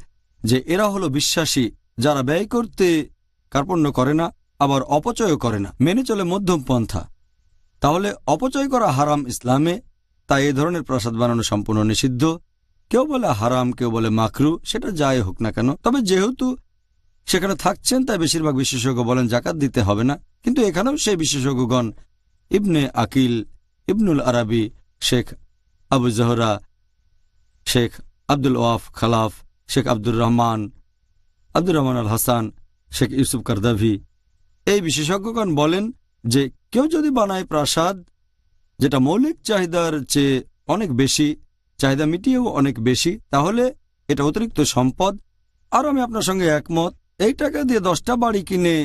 [SPEAKER 4] যে এরা হলো বিশ্বাসী যারা ব্যয় করতে কার্পণ্য করে না, আবার অপচয়ও করে না, মেনে চলে মধ্যম পন্থা। তাহলে অপচয় করা হারাম ইসলামে, তাই এই ধরনের প্রাসাদ বানানো সম্পূর্ণ নিষিদ্ধ। কেউ বলে হারাম, কেউ বলে মাকরু, সেটা যাই হোক না কেন। তবে যেহেতু সেখানে থাকছেন, তাই বেশিরভাগ বিশেষজ্ঞ বলেন জাকাত দিতে হবে না। কিন্তু এখানেও সেই বিশেষজ্ঞগণ ইবনে আকিল, ইবনুল আরাবি, শেখ আবু জহরা, শেখ আব্দুল ওয়াফ খালাফ, শেখ আব্দুর রহমান আল হাসান, শেখ ইউসুফ কারদাভি, এই বিশেষজ্ঞগণ বলেন যে কেউ যদি বানায় প্রাসাদ যেটা মৌলিক চাহিদার চেয়ে অনেক বেশি, চাহিদা মিটিয়েও অনেক বেশি, তাহলে এটা অতিরিক্ত সম্পদ। আর আমি আপনার সঙ্গে একমত, এই টাকা দিয়ে 10টা বাড়ি কিনে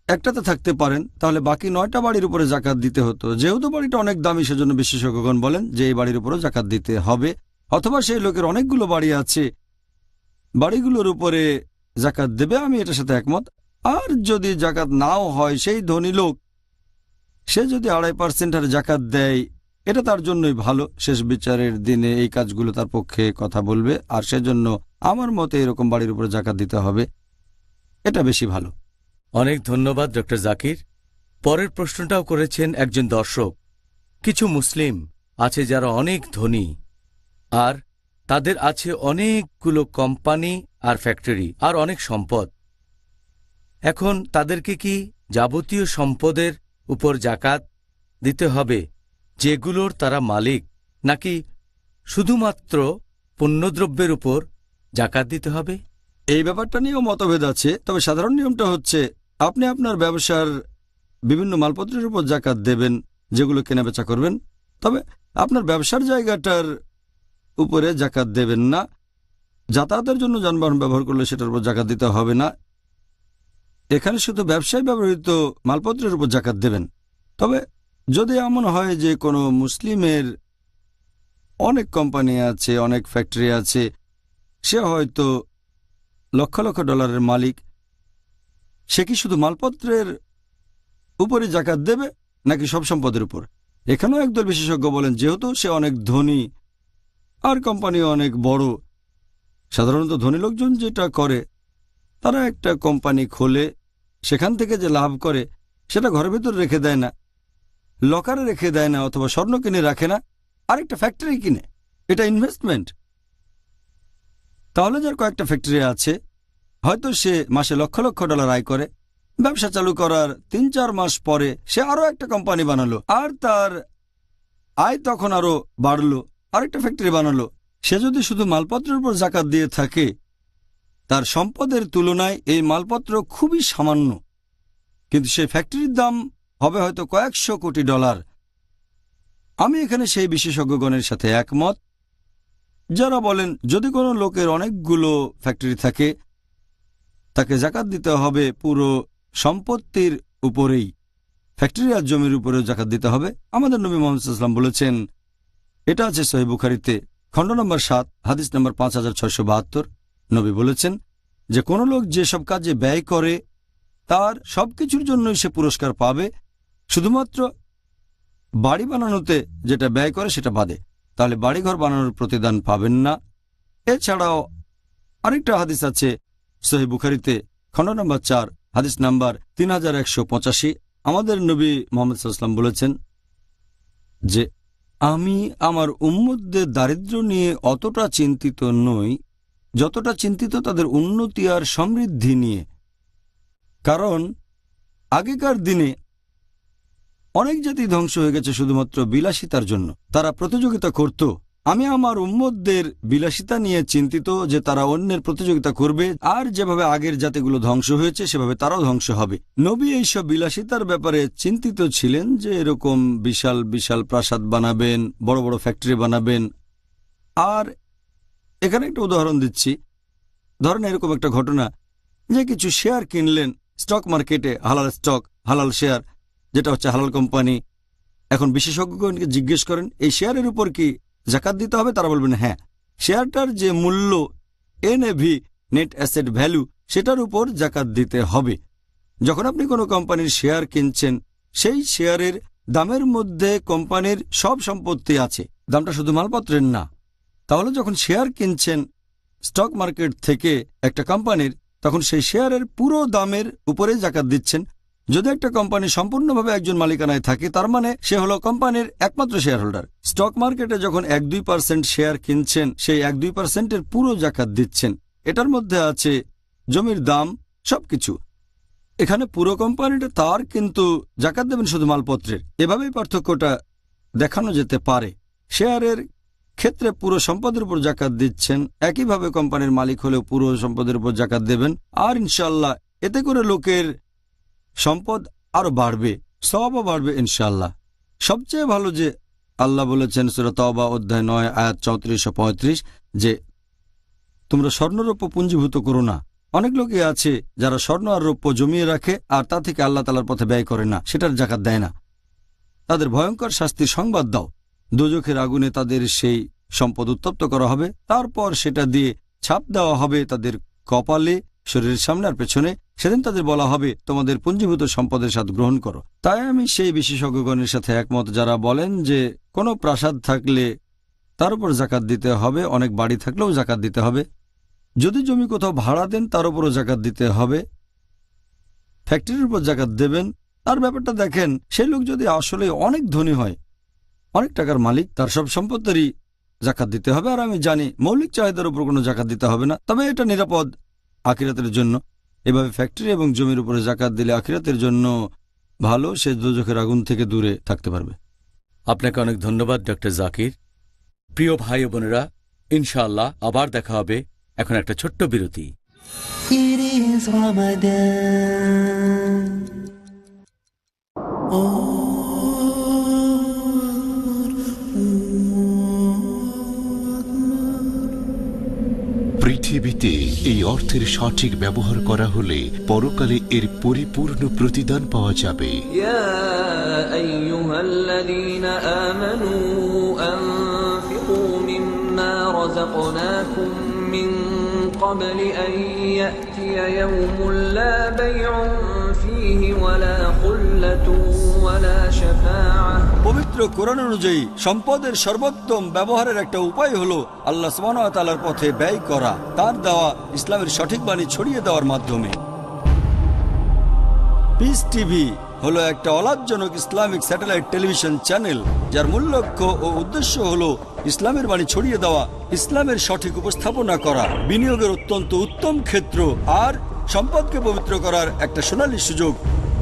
[SPEAKER 4] একটাতে থাকতে পারেন, তাহলে বাকি 9টা বাড়ির উপরে জাকাত দিতে হতো। যেহেতু বাড়িটা অনেক দামি, সেজন্য বিশেষজ্ঞগণ বলেন যে এই বাড়ির উপরেও জাকাত দিতে হবে। অথবা সেই লোকের অনেকগুলো বাড়ি আছে, বাড়িগুলোর উপরে জাকাত দেবে, আমি এটার সাথে একমত। আর যদি জাকাত নাও হয়, সেই ধনী লোক সে যদি 2.5% হারে জাকাত দেয়, এটা তার জন্যই ভালো। শেষ বিচারের দিনে এই কাজগুলো তার পক্ষে কথা বলবে। আর সেজন্য আমার মতে এরকম বাড়ির উপরে জাকাত দিতে হবে, এটা বেশি ভালো।
[SPEAKER 3] অনেক ধন্যবাদ ডক্টর জাকির। পরের প্রশ্নটাও করেছেন একজন দর্শক। কিছু মুসলিম আছে যারা অনেক ধনী, আর তাদের আছে অনেকগুলো কোম্পানি আর ফ্যাক্টরি আর অনেক সম্পদ। এখন তাদেরকে কি যাবতীয় সম্পদের উপর জাকাত দিতে হবে যেগুলোর তারা মালিক, নাকি শুধুমাত্র পণ্যদ্রব্যের উপর জাকাত দিতে হবে?
[SPEAKER 4] এই ব্যাপারটা নিয়েও মতভেদ আছে, তবে সাধারণ নিয়মটা হচ্ছে আপনি আপনার ব্যবসার বিভিন্ন মালপত্রের উপর জাকাত দেবেন যেগুলো কেনাবেচা করবেন, তবে আপনার ব্যবসার জায়গাটার উপরে জাকাত দেবেন না। যাতায়াতের জন্য যানবাহন ব্যবহার করলে সেটার উপর জাকাত দিতে হবে না। এখানে শুধু ব্যবসায় ব্যবহৃত মালপত্রের উপর জাকাত দেবেন। তবে যদি এমন হয় যে কোনো মুসলিমের অনেক কোম্পানি আছে, অনেক ফ্যাক্টরি আছে, সে হয়তো লক্ষ লক্ষ ডলারের মালিক, সে কি শুধু মালপত্রের উপরে জাকাত দেবে নাকি সব সম্পদের উপর? এখানেও একদল বিশেষজ্ঞ বলেন যেহেতু সে অনেক ধনী আর কোম্পানি অনেক বড়, সাধারণত ধনী লোকজন যেটা করে তারা একটা কোম্পানি খোলে, সেখান থেকে যে লাভ করে সেটা ঘরের ভিতর রেখে দেয় না, লকারে রেখে দেয় না, অথবা স্বর্ণ কিনে রাখে না, আরেকটা ফ্যাক্টরি কিনে। এটা ইনভেস্টমেন্ট। তাহলে যার কয়েকটা ফ্যাক্টরি আছে, হয়তো সে মাসে লক্ষ লক্ষ ডলার আয় করে, ব্যবসা চালু করার ৩-৪ মাস পরে সে আরও একটা কোম্পানি বানালো, আর তার আয় তখন আরও বাড়লো, আরেকটা ফ্যাক্টরি বানালো। সে যদি শুধু মালপত্রের উপর জাকাত দিয়ে থাকে, তার সম্পদের তুলনায় এই মালপত্র খুবই সামান্য, কিন্তু সেই ফ্যাক্টরির দাম হবে হয়তো কয়েকশো কোটি ডলার। আমি এখানে সেই বিশেষজ্ঞগণের সাথে একমত যারা বলেন যদি কোনো লোকের অনেকগুলো ফ্যাক্টরি থাকে, তাকে জাকাত দিতে হবে পুরো সম্পত্তির উপরেই, ফ্যাক্টরি আর জমির উপরেও জাকাত দিতে হবে। আমাদের নবী মুহাম্মদ সাল্লাল্লাহু আলাইহি ওয়াসাল্লাম বলেছেন, এটা আছে সহিহ বুখারীতে, খণ্ড নম্বর ৭, হাদিস নম্বর 5672। নবী বলেছেন যে কোনো লোক যেসব কাজে ব্যয় করে তার সবকিছুর জন্যই সে পুরস্কার পাবে, শুধুমাত্র বাড়ি বানানোতে যেটা ব্যয় করে সেটা বাদে, তাহলে বাড়িঘর বানানোর প্রতিদান পাবেন না। এছাড়াও আরেকটা হাদিস আছে সহিহ বুখারীতে, খণ্ড নম্বর ৪, হাদিস নাম্বার 3185। আমাদের নবী মুহাম্মদ সাল্লাল্লাহু আলাইহি ওয়াসাল্লাম বলেছেন যে আমি আমার উম্মতদের দারিদ্র্য নিয়ে অতটা চিন্তিত নই যতটা চিন্তিত তাদের উন্নতি আর সমৃদ্ধি নিয়ে। কারণ আগেকার দিনে অনেক জাতি ধ্বংস হয়ে গেছে শুধুমাত্র বিলাসিতার জন্য। তারা প্রতিযোগিতা করত। আমি আমার উম্মতদের বিলাসিতা নিয়ে চিন্তিত যে তারা অন্যের প্রতিযোগিতা করবে, আর যেভাবে আগের জাতিগুলো ধ্বংস হয়েছে সেভাবে তারাও ধ্বংস হবে। নবী এইসব বিলাসিতার ব্যাপারে চিন্তিত ছিলেন যে এরকম বিশাল বিশাল প্রাসাদ বানাবেন, বড় বড় ফ্যাক্টরি বানাবেন। আর এখানে একটা উদাহরণ দিচ্ছি, ধরেন এরকম একটা ঘটনা যে কিছু শেয়ার কিনলেন স্টক মার্কেটে, হালাল স্টক, হালাল শেয়ার, যেটা হচ্ছে হালাল কোম্পানি। এখন বিশেষজ্ঞগণকে জিজ্ঞেস করেন এই শেয়ারের উপর কি জাকাত দিতে হবে? তারা বলবেন হ্যাঁ। শেয়ারটার যে মূল্য NAV, নেট অ্যাসেট ভ্যালু, সেটার উপর জাকাত দিতে হবে। যখন আপনি কোনো কোম্পানির শেয়ার কিনছেন, সেই শেয়ারের দামের মধ্যে কোম্পানির সব সম্পত্তি আছে, দামটা শুধু মালপত্রের না। তাহলে যখন শেয়ার কিনছেন স্টক মার্কেট থেকে একটা কোম্পানির, তখন সেই শেয়ারের পুরো দামের উপরে জাকাত দিচ্ছেন। যদি একটা কোম্পানি সম্পূর্ণভাবে একজন মালিকানায় থাকে, তার মানে সে হলো কোম্পানির একমাত্র শেয়ার হোল্ডার। স্টক মার্কেটে যখন 1-2% শেয়ার কিনছেন, সেই 1-2%-এর পুরো জাকাত দিচ্ছেন। এটার মধ্যে আছে জমির দাম, সবকিছু। এখানে পুরো কোম্পানিটা তার, কিন্তু জাকাত দেবেন শুধু মালপত্রের। এভাবেই পার্থক্যটা দেখানো যেতে পারে। শেয়ারের ক্ষেত্রে পুরো সম্পদের উপর জাকাত দিচ্ছেন, একইভাবে কোম্পানির মালিক হলেও পুরো সম্পদের উপর জাকাত দেবেন। আর ইনশাআল্লাহ এতে করে লোকের সম্পদ আরো বাড়বে, সওয়াবও বাড়বে ইনশাআল্লাহ। সবচেয়ে ভালো যে আল্লাহ বলেছেন সূরা তাওবা অধ্যায় 9 আয়াত 34-35 যে তোমরা স্বর্ণরৌপ্য পুঞ্জীভূত করো না। অনেক লোকই আছে যারা স্বর্ণ আর রৌপ্য জমিয়ে রাখে আর তা থেকে আল্লাহ তাআলার পথে ব্যয় করে না, সেটার জাকাত দেয় না। তাদের ভয়ঙ্কর শাস্তির সংবাদ দাও। দোজখের আগুনে তাদের সেই সম্পদ উত্তপ্ত করা হবে, তারপর সেটা দিয়ে ছাপ দেওয়া হবে তাদের কপালে, শরীরের সামনে আর পেছনে। সেদিন তাদের বলা হবে তোমাদের পুঞ্জীভূত সম্পদের স্বাদ গ্রহণ করো। তাই আমি সেই বিশেষজ্ঞগণের সাথে একমত যারা বলেন যে কোনো প্রাসাদ থাকলে তার উপর জাকাত দিতে হবে, অনেক বাড়ি থাকলেও জাকাত দিতে হবে। যদি জমি কোথাও ভাড়া দেন তার উপরও জাকাত দিতে হবে। ফ্যাক্টরির উপর জাকাত দেবেন। তার ব্যাপারটা দেখেন, সেই লোক যদি আসলে অনেক ধনী হয়, অনেক টাকার মালিক, তার সব সম্পত্তিরই জাকাত দিতে হবে। আর আমি জানি মৌলিক চাহিদার উপর কোনো জাকাত দিতে হবে না, তবে এটা নিরাপদ আখিরাতের জন্য। এভাবে ফ্যাক্টরি এবং জমির উপরে জাকাত দিলে আখিরাতের জন্য ভালো, সে দোজখের আগুন থেকে দূরে থাকতে পারবে।
[SPEAKER 3] আপনাকে অনেক ধন্যবাদ ডক্টর জাকির। প্রিয় ভাই ও বোনেরা, ইনশাআল্লাহ আবার দেখা হবে এখন একটা ছোট্ট বিরতি।
[SPEAKER 2] It is Ramadan.
[SPEAKER 10] পৃথিবীতে এই অর্থের সঠিক ব্যবহার করা হলে পরকালে এর পরিপূর্ণ প্রতিদান পাওয়া যাবে।
[SPEAKER 11] ইয়া আইয়ুহাল্লাযীনা আমানু আনফিকু মিম্মা রাযাকনাকুম মিন ক্বাবলি আন ইয়াতিয়া ইয়াওমুন লা বাইউন ফীহি ওয়ালা খুল্লাতুন ওয়ালা শাফাআহ।
[SPEAKER 4] পবিত্র কোরআন অনুযায়ী সম্পদের সর্বোত্তম ব্যবহারের একটা উপায় হলো আল্লাহ সুবহানাহু ওয়া তাআলার পথে ব্যয় করা, তার দেওয়া ইসলামের সঠিক বাণী ছড়িয়ে দেওয়ার মাধ্যমে। পিস টিভি হলো একটা অলাভজনক ইসলামিক স্যাটেলাইট টেলিভিশন চ্যানেল, যার মূল লক্ষ্য ও উদ্দেশ্য হলো ইসলামের বাণী ছড়িয়ে দেওয়া, ইসলামের সঠিক উপস্থাপনা করা, বিনিয়োগের অত্যন্ত উত্তম ক্ষেত্র আর সম্পদকে পবিত্র করার একটা সোনালী সুযোগ,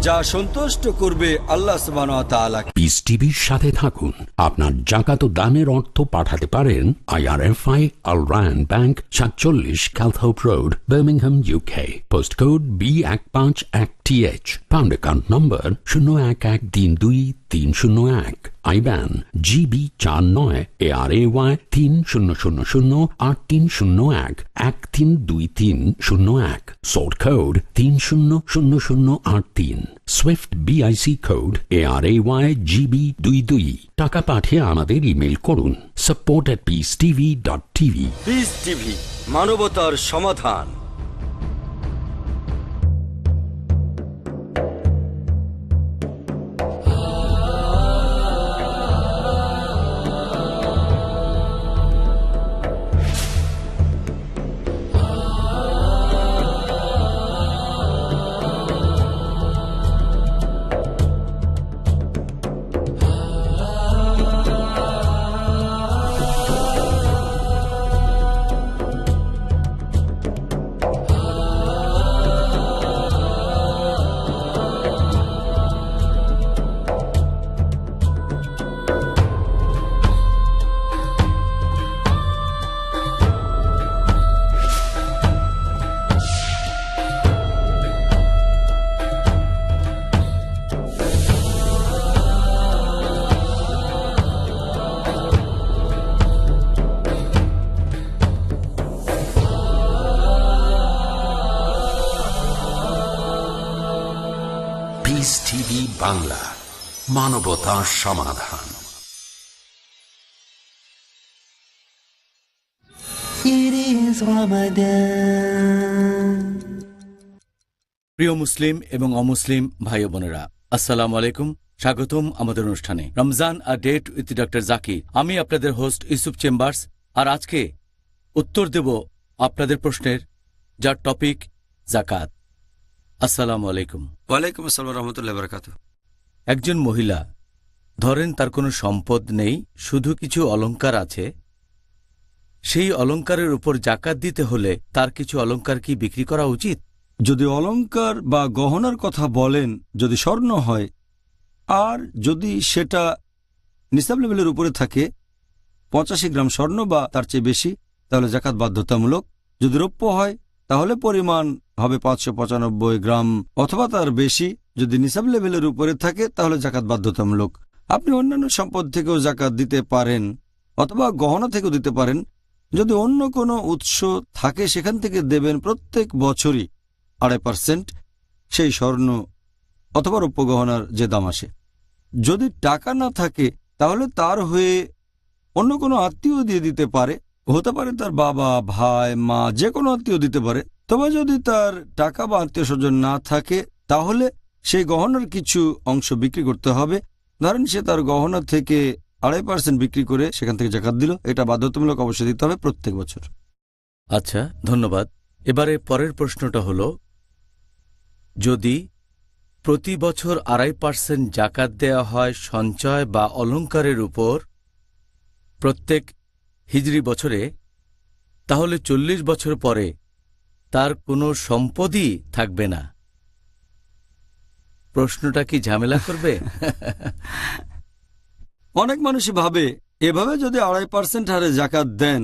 [SPEAKER 4] যা সন্তুষ্ট করবে আল্লাহ সুবহানাহু ওয়া তাআলাকে।
[SPEAKER 1] পিস টিভির সাথে থাকুন। আপনার জাকাত ও দানের অর্থ পাঠাতে পারেন IRFI Al Ryan Bank 47 Calthorpe Road, Birmingham, UK. Postcode B151TH. Pound account number 01132301. IBAN GB49 ARAY 30008301 132301. Sort code 300083. Swift BIC code ARAY GB22. টাকা পাঠিয়ে আমাদের ইমেল করুন support@peacetv.tv।
[SPEAKER 4] পিস টিভি, মানবতার সমাধান।
[SPEAKER 1] পিস টিভি বাংলা, মানবতার সমাধান।
[SPEAKER 2] It is Ramadan.
[SPEAKER 3] প্রিয় মুসলিম এবং অমুসলিম ভাই বোনেরা, আসসালামু আলাইকুম। স্বাগতম আমাদের অনুষ্ঠানে Ramzan a date with doctor Zakir. আমি আপনাদের হোস্ট ইউসুফ চেম্বার্স, আর আজকে উত্তর দেব আপনাদের প্রশ্নের, যার টপিক যাকাত। আসসালামু আলাইকুম।
[SPEAKER 4] ওয়ালাইকুম আসসালাম ওয়া রাহমাতুল্লাহি ওয়া বারাকাতুহু।
[SPEAKER 3] একজন মহিলা, ধরেন তার কোনো সম্পদ নেই, শুধু কিছু অলংকার আছে। সেই অলংকারের উপর যাকাত দিতে হলে তার কিছু অলংকার কি বিক্রি করা উচিত?
[SPEAKER 4] যদি অলংকার বা গহনার কথা বলেন, যদি স্বর্ণ হয় আর যদি সেটা নিসাব লেভেলের উপরে থাকে, 85 গ্রাম স্বর্ণ বা তার চেয়ে বেশি, তাহলে যাকাত বাধ্যতামূলক। যদি রৌপ্য হয় তাহলে পরিমাণ হবে 595 গ্রাম অথবা তার বেশি। যদি নিসাব লেভেলের উপরে থাকে তাহলে যাকাত বাধ্যতামূলক। আপনি অন্যান্য সম্পদ থেকেও যাকাত দিতে পারেন অথবা গহনা থেকেও দিতে পারেন। যদি অন্য কোনো উৎস থাকে সেখান থেকে দেবেন প্রত্যেক বছরই 2.5% সেই স্বর্ণ অথবা রৌপ্য গহনার যে দাম আসে। যদি টাকা না থাকে তাহলে তার হয়ে অন্য কোনো আত্মীয় দিয়ে দিতে পারে, হতে পারে তার বাবা, ভাই, মা, যে কোনো আত্মীয় দিতে পারে। তবে যদি তার টাকা বা আত্মীয় স্বজন না থাকে তাহলে সেই গহনার কিছু অংশ বিক্রি করতে হবে। ধরেন সে তার গহনা থেকে 2.5% বিক্রি করে সেখান থেকে যাকাত দিল, এটা বাধ্যতামূলক অবশ্যই দিতে হবে প্রত্যেক বছর।
[SPEAKER 3] আচ্ছা, ধন্যবাদ। এবারে পরের প্রশ্নটা হল, যদি প্রতি বছর 2.5% যাকাত দেয়া হয় সঞ্চয় বা অলংকারের উপর প্রত্যেক হিজরি বছরে, তাহলে 40 বছর পরে তার কোনো সম্পদই থাকবে না। প্রশ্নটা কি ঝামেলা করবে?
[SPEAKER 4] অনেক মানুষই ভাবে এভাবে যদি 2.5% হারে যাকাত দেন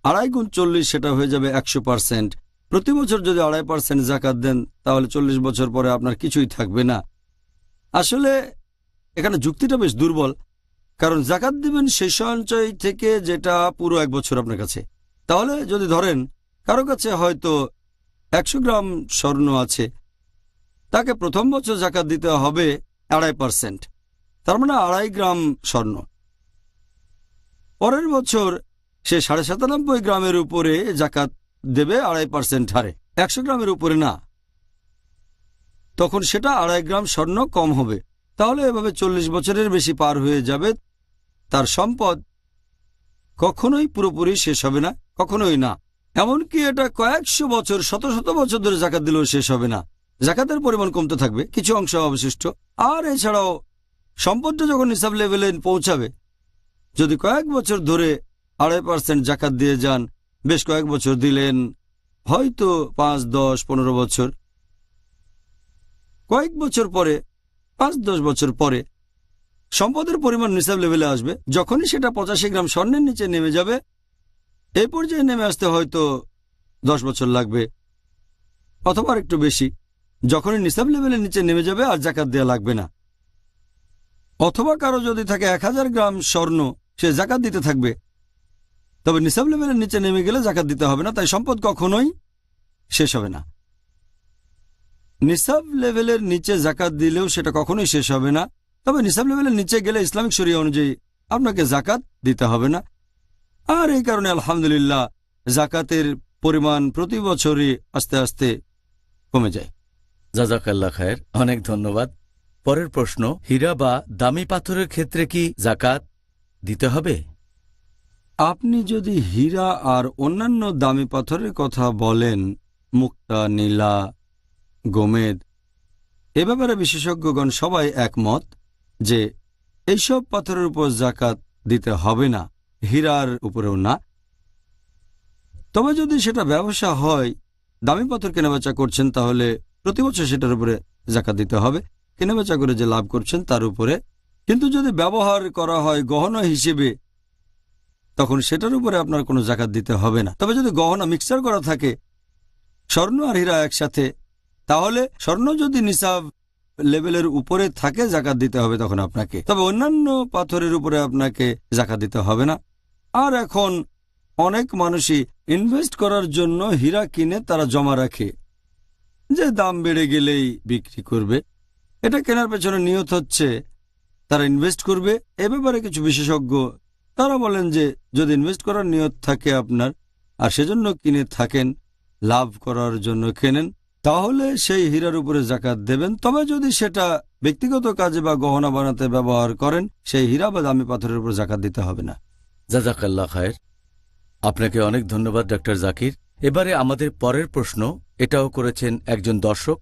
[SPEAKER 4] 2.5 গুণ 40 সেটা হয়ে যাবে 100%। প্রতি বছর যদি 2.5% জাকাত দেন তাহলে 40 বছর পরে আপনার কিছুই থাকবে না। আসলে এখানে যুক্তিটা বেশ দুর্বল, কারণ জাকাত দিবেন সেই সঞ্চয় থেকে যেটা পুরো 1 বছর আপনার কাছে। তাহলে যদি ধরেন কারো কাছে হয়তো 100 গ্রাম স্বর্ণ আছে, তাকে প্রথম বছর জাকাত দিতে হবে 2.5%, তার মানে 2.5 গ্রাম স্বর্ণ। পরের বছর সে 97.5 গ্রামের উপরে জাকাত দেবে 2.5% হারে, 100 গ্রামের উপরে না। তখন সেটা 2.5 গ্রাম স্বর্ণ কম হবে। তাহলে এভাবে 40 বছরের বেশি পার হয়ে যাবে। তার সম্পদ কখনোই পুরোপুরি শেষ হবে না, কখনোই না। এমনকি এটা কয়েকশো বছর, শত শত বছর ধরে জাকাত দিলেও শেষ হবে না। জাকাতের পরিমাণ কমতে থাকবে, কিছু অংশ অবশিষ্ট। আর এছাড়াও সম্পদটা যখন নিসাব লেভেলে পৌঁছাবে, যদি কয়েক বছর ধরে 2.5% জাকাত দিয়ে যান, বেশ কয়েক বছর দিলেন, হয়তো 5, 10, 15 বছর, কয়েক বছর পরে 5-10 বছর পরে সম্পদের পরিমাণ নিসাব লেভেলে আসবে। যখনই সেটা 85 গ্রাম স্বর্ণের নিচে নেমে যাবে, এই পর্যায়ে নেমে আসতে হয়তো 10 বছর লাগবে অথবা একটু বেশি। যখনই নিসাব লেভেলের নিচে নেমে যাবে আর জাকাত দেওয়া লাগবে না। অথবা কারো যদি থাকে 1000 গ্রাম স্বর্ণ, সে জাকাত দিতে থাকবে, তবে নিসাব লেভেলের নিচে নেমে গেলে জাকাত দিতে হবে না। তাই সম্পদ কখনোই শেষ হবে না। নিসাব লেভেলের নিচে জাকাত দিলেও সেটা কখনোই শেষ হবে না। তবে নিসাব লেভেলের নিচে গেলে ইসলামিক শরিয়া অনুযায়ী আপনাকে জাকাত দিতে হবে না। আর এই কারণে আলহামদুলিল্লাহ জাকাতের পরিমাণ প্রতি বছরই আস্তে আস্তে কমে যায়।
[SPEAKER 3] জাযাকাল্লাহ খায়ের, অনেক ধন্যবাদ। পরের প্রশ্ন, হীরা বা দামি পাথরের ক্ষেত্রে কি জাকাত দিতে হবে?
[SPEAKER 4] আপনি যদি হীরা আর অন্যান্য দামি পাথরের কথা বলেন, মুক্তা, নীলা, গোমেদ, এ ব্যাপারে বিশেষজ্ঞগণ সবাই একমত যে এইসব পাথরের উপর জাকাত দিতে হবে না, হীরার উপরেও না। তবে যদি সেটা ব্যবসা হয়, দামি পাথর কেনাবেচা করছেন, তাহলে প্রতি বছর সেটার উপরে জাকাত দিতে হবে, কেনাবেচা করে যে লাভ করছেন তার উপরে। কিন্তু যদি ব্যবহার করা হয় গহনা হিসেবে, তখন সেটার উপরে আপনার কোনো জাকাত দিতে হবে না। তবে যদি গহনা মিক্সচার করা থাকে, স্বর্ণ আর হীরা একসাথে, তাহলে স্বর্ণ যদি নিসাব লেভেলের উপরে থাকে জাকাত দিতে হবে তখন আপনাকে। তবে অন্যান্য পাথরের উপরে আপনাকে জাকাত দিতে হবে না। আর এখন অনেক মানুষই ইনভেস্ট করার জন্য হীরা কিনে তারা জমা রাখে, যে দাম বেড়ে গেলেই বিক্রি করবে। এটা কেনার পেছনে নিয়ত হচ্ছে তারা ইনভেস্ট করবে। এ ব্যাপারে কিছু বিশেষজ্ঞ তারা বলেন যে যদি ইনভেস্ট করার নিয়ত থাকে আপনার, আর সেজন্য কিনে থাকেন, লাভ করার জন্য কেনেন, তাহলে সেই হীরার উপরে জাকাত দেবেন। তবে যদি সেটা ব্যক্তিগত কাজে বা গহনা বানাতে ব্যবহার করেন, সেই হীরা বা দামি পাথরের উপর জাকাত দিতে হবে না।
[SPEAKER 3] জাযাকাল্লাহ খায়ের, আপনাকে অনেক ধন্যবাদ ডক্টর জাকির। এবারে আমাদের পরের প্রশ্ন, এটাও করেছেন একজন দর্শক।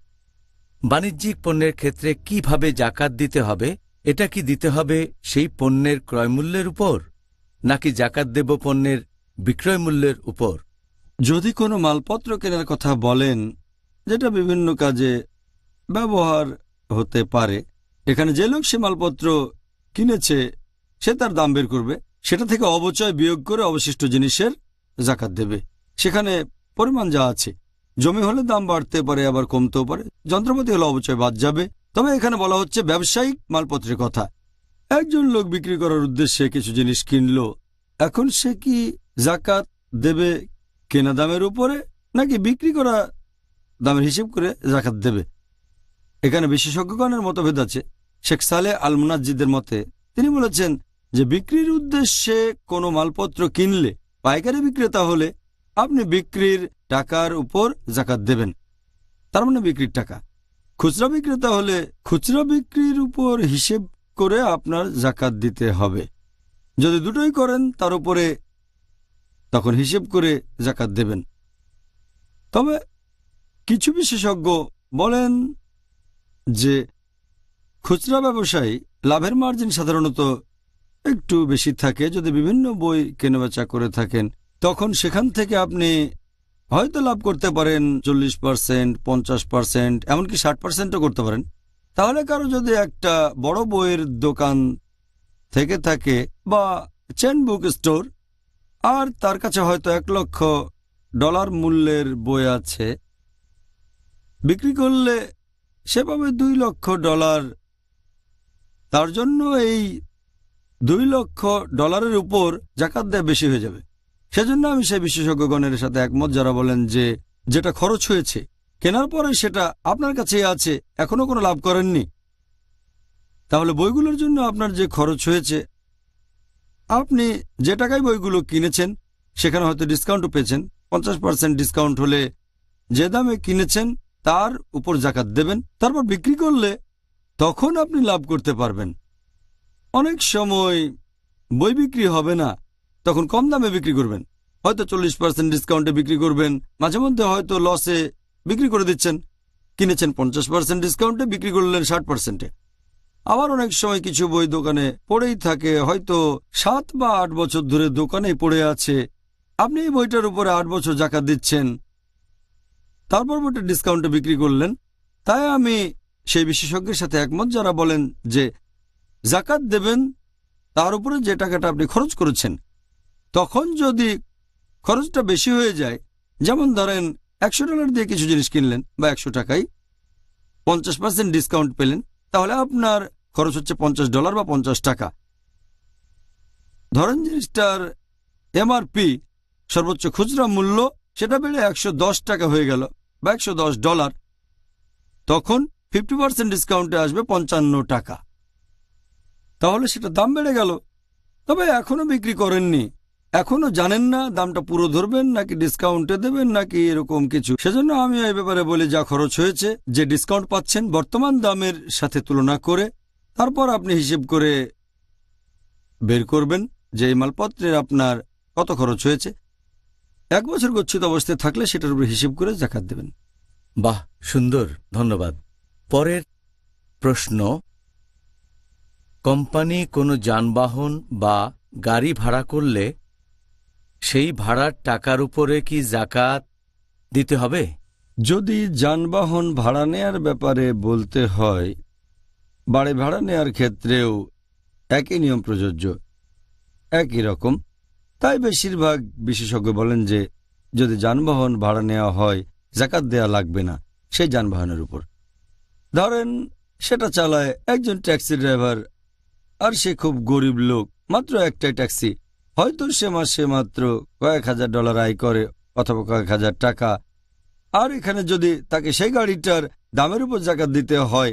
[SPEAKER 3] বাণিজ্যিক পণ্যের ক্ষেত্রে কিভাবে জাকাত দিতে হবে? এটা কি দিতে হবে সেই পণ্যের ক্রয়মূল্যের উপর, নাকি জাকাত দেব পণ্যের বিক্রয় মূল্যের উপর?
[SPEAKER 4] যদি কোনো মালপত্র কেনার কথা বলেন যেটা বিভিন্ন কাজে ব্যবহার হতে পারে, এখানে যে লোক সে মালপত্র কিনেছে সে তার দাম বের করবে, সেটা থেকে অবচয় বিয়োগ করে অবশিষ্ট জিনিসের জাকাত দেবে। সেখানে পরিমাণ যা আছে, জমি হলে দাম বাড়তে পারে আবার কমতেও পারে, যন্ত্রপাতি হলে অবচয় বাদ যাবে। তবে এখানে বলা হচ্ছে ব্যবসায়িক মালপত্রের কথা। একজন লোক বিক্রি করার উদ্দেশ্যে কিছু জিনিস কিনলো, এখন সে কি জাকাত দেবে কেনা দামের উপরে নাকি বিক্রি করা দামের হিসেব করে জাকাত দেবে? এখানে বিশেষজ্ঞগণের মতভেদ আছে। শেখ সালেহ আল মুনাজ্জিদের মতে তিনি বলেছেন যে বিক্রির উদ্দেশ্যে কোনো মালপত্র কিনলে, পাইকারি বিক্রেতা হলে আপনি বিক্রির টাকার উপর জাকাত দেবেন, তার মানে বিক্রির টাকা। খুচরা বিক্রেতা হলে খুচরা বিক্রির উপর হিসেব করে আপনার জাকাত দিতে হবে। যদি দুটোই করেন তার উপরে, তখন হিসেব করে জাকাত দেবেন। তবে কিছু বিশেষজ্ঞ বলেন যে খুচরা ব্যবসায়ী লাভের মার্জিন সাধারণত একটু বেশি থাকে। যদি বিভিন্ন বই কেনাবেচা করে থাকেন, তখন সেখান থেকে আপনি হয়তো লাভ করতে পারেন 40%, 50%, এমনকি 60%ও করতে পারেন। তাহলে কারো যদি একটা বড় বইয়ের দোকান থেকে থাকে বা চেন বুক স্টোর, আর তার কাছে হয়তো $1,00,000 মূল্যের বই আছে, বিক্রি করলে সে পাবে $2,00,000। তার জন্য এই $2,00,000 উপর জাকাত দেয়া বেশি হয়ে যাবে। সেজন্য আমি সেই বিশেষজ্ঞগণের সাথে একমত যারা বলেন যে যেটা খরচ হয়েছে কেনার পরে সেটা আপনার কাছেই আছে, এখনো কোনো লাভ করেননি, তাহলে বইগুলোর জন্য আপনার যে খরচ হয়েছে, আপনি যে টাকায় বইগুলো কিনেছেন সেখানে হয়তো ডিসকাউন্টও পেয়েছেন, 50% ডিসকাউন্ট হলে যে দামে কিনেছেন তার উপর জাকাত দেবেন। তারপর বিক্রি করলে তখন আপনি লাভ করতে পারবেন। অনেক সময় বই বিক্রি হবে না, তখন কম দামে বিক্রি করবেন, হয়তো 40% ডিসকাউন্টে বিক্রি করবেন, মাঝে মধ্যে হয়তো লসে বিক্রি করে দিচ্ছেন, কিনেছেন 50% ডিসকাউন্টে, বিক্রি করলেন 60%-এ। আবার অনেক সময় কিছু বই দোকানে পড়েই থাকে, হয়তো 7 বা 8 বছর ধরে দোকানেই পড়ে আছে, আপনি এই বইটার উপরে 8 বছর জাকাত দিচ্ছেন, তারপর বইটা ডিসকাউন্টে বিক্রি করলেন। তাই আমি সেই বিশেষজ্ঞের সাথে একমত যারা বলেন যে জাকাত দেবেন তার উপরে যে টাকাটা আপনি খরচ করেছেন। তখন যদি খরচটা বেশি হয়ে যায়, যেমন ধরেন $100 দিয়ে কিছু জিনিস কিনলেন বা 100 টাকায় 50% ডিসকাউন্ট পেলেন, তাহলে আপনার খরচ হচ্ছে $50 বা 50 টাকা। ধরেন জিনিসটার এমআরপি সর্বোচ্চ খুচরা মূল্য সেটা বেড়ে 110 টাকা হয়ে গেল বা $110, তখন 50% ডিসকাউন্টে আসবে 55 টাকা। তাহলে সেটা দাম বেড়ে গেল, তবে এখনো বিক্রি করেননি, এখনো জানেন না দামটা পুরো ধরবেন নাকি ডিসকাউন্টে দেবেন নাকি এরকম কিছু। সেজন্য আমি এই ব্যাপারে বলি যা খরচ হয়েছে, যে ডিসকাউন্ট পাচ্ছেন বর্তমান দামের সাথে তুলনা করে, তারপর আপনি হিসেব করে বের করবেন যে এই মালপত্রের আপনার কত খরচ হয়েছে। 1 বছর গচ্ছিত অবস্থায় থাকলে সেটার উপর হিসেব করে জাকাত দেবেন।
[SPEAKER 3] বাহ, সুন্দর, ধন্যবাদ। পরের প্রশ্ন, কোম্পানি কোনো যানবাহন বা গাড়ি ভাড়া করলে সেই ভাড়ার টাকার উপরে কি জাকাত দিতে হবে?
[SPEAKER 4] যদি যানবাহন ভাড়া নেয়ার ব্যাপারে বলতে হয়, বাড়ি ভাড়া নেয়ার ক্ষেত্রেও একই নিয়ম প্রযোজ্য, একই রকম। তাই বেশিরভাগ বিশেষজ্ঞ বলেন যে যদি যানবাহন ভাড়া নেওয়া হয় জাকাত দেয়া লাগবে না সেই যানবাহনের উপর। ধরেন সেটা চালায় একজন ট্যাক্সি ড্রাইভার, আর সে খুব গরিব লোক, মাত্র একটাই ট্যাক্সি, হয়তো সে মাসে মাত্র কয়েক $1,000 আয় করে অথবা কয়েক হাজার টাকা। আর এখানে যদি তাকে সেই গাড়িটার দামের উপর জাকাত দিতে হয়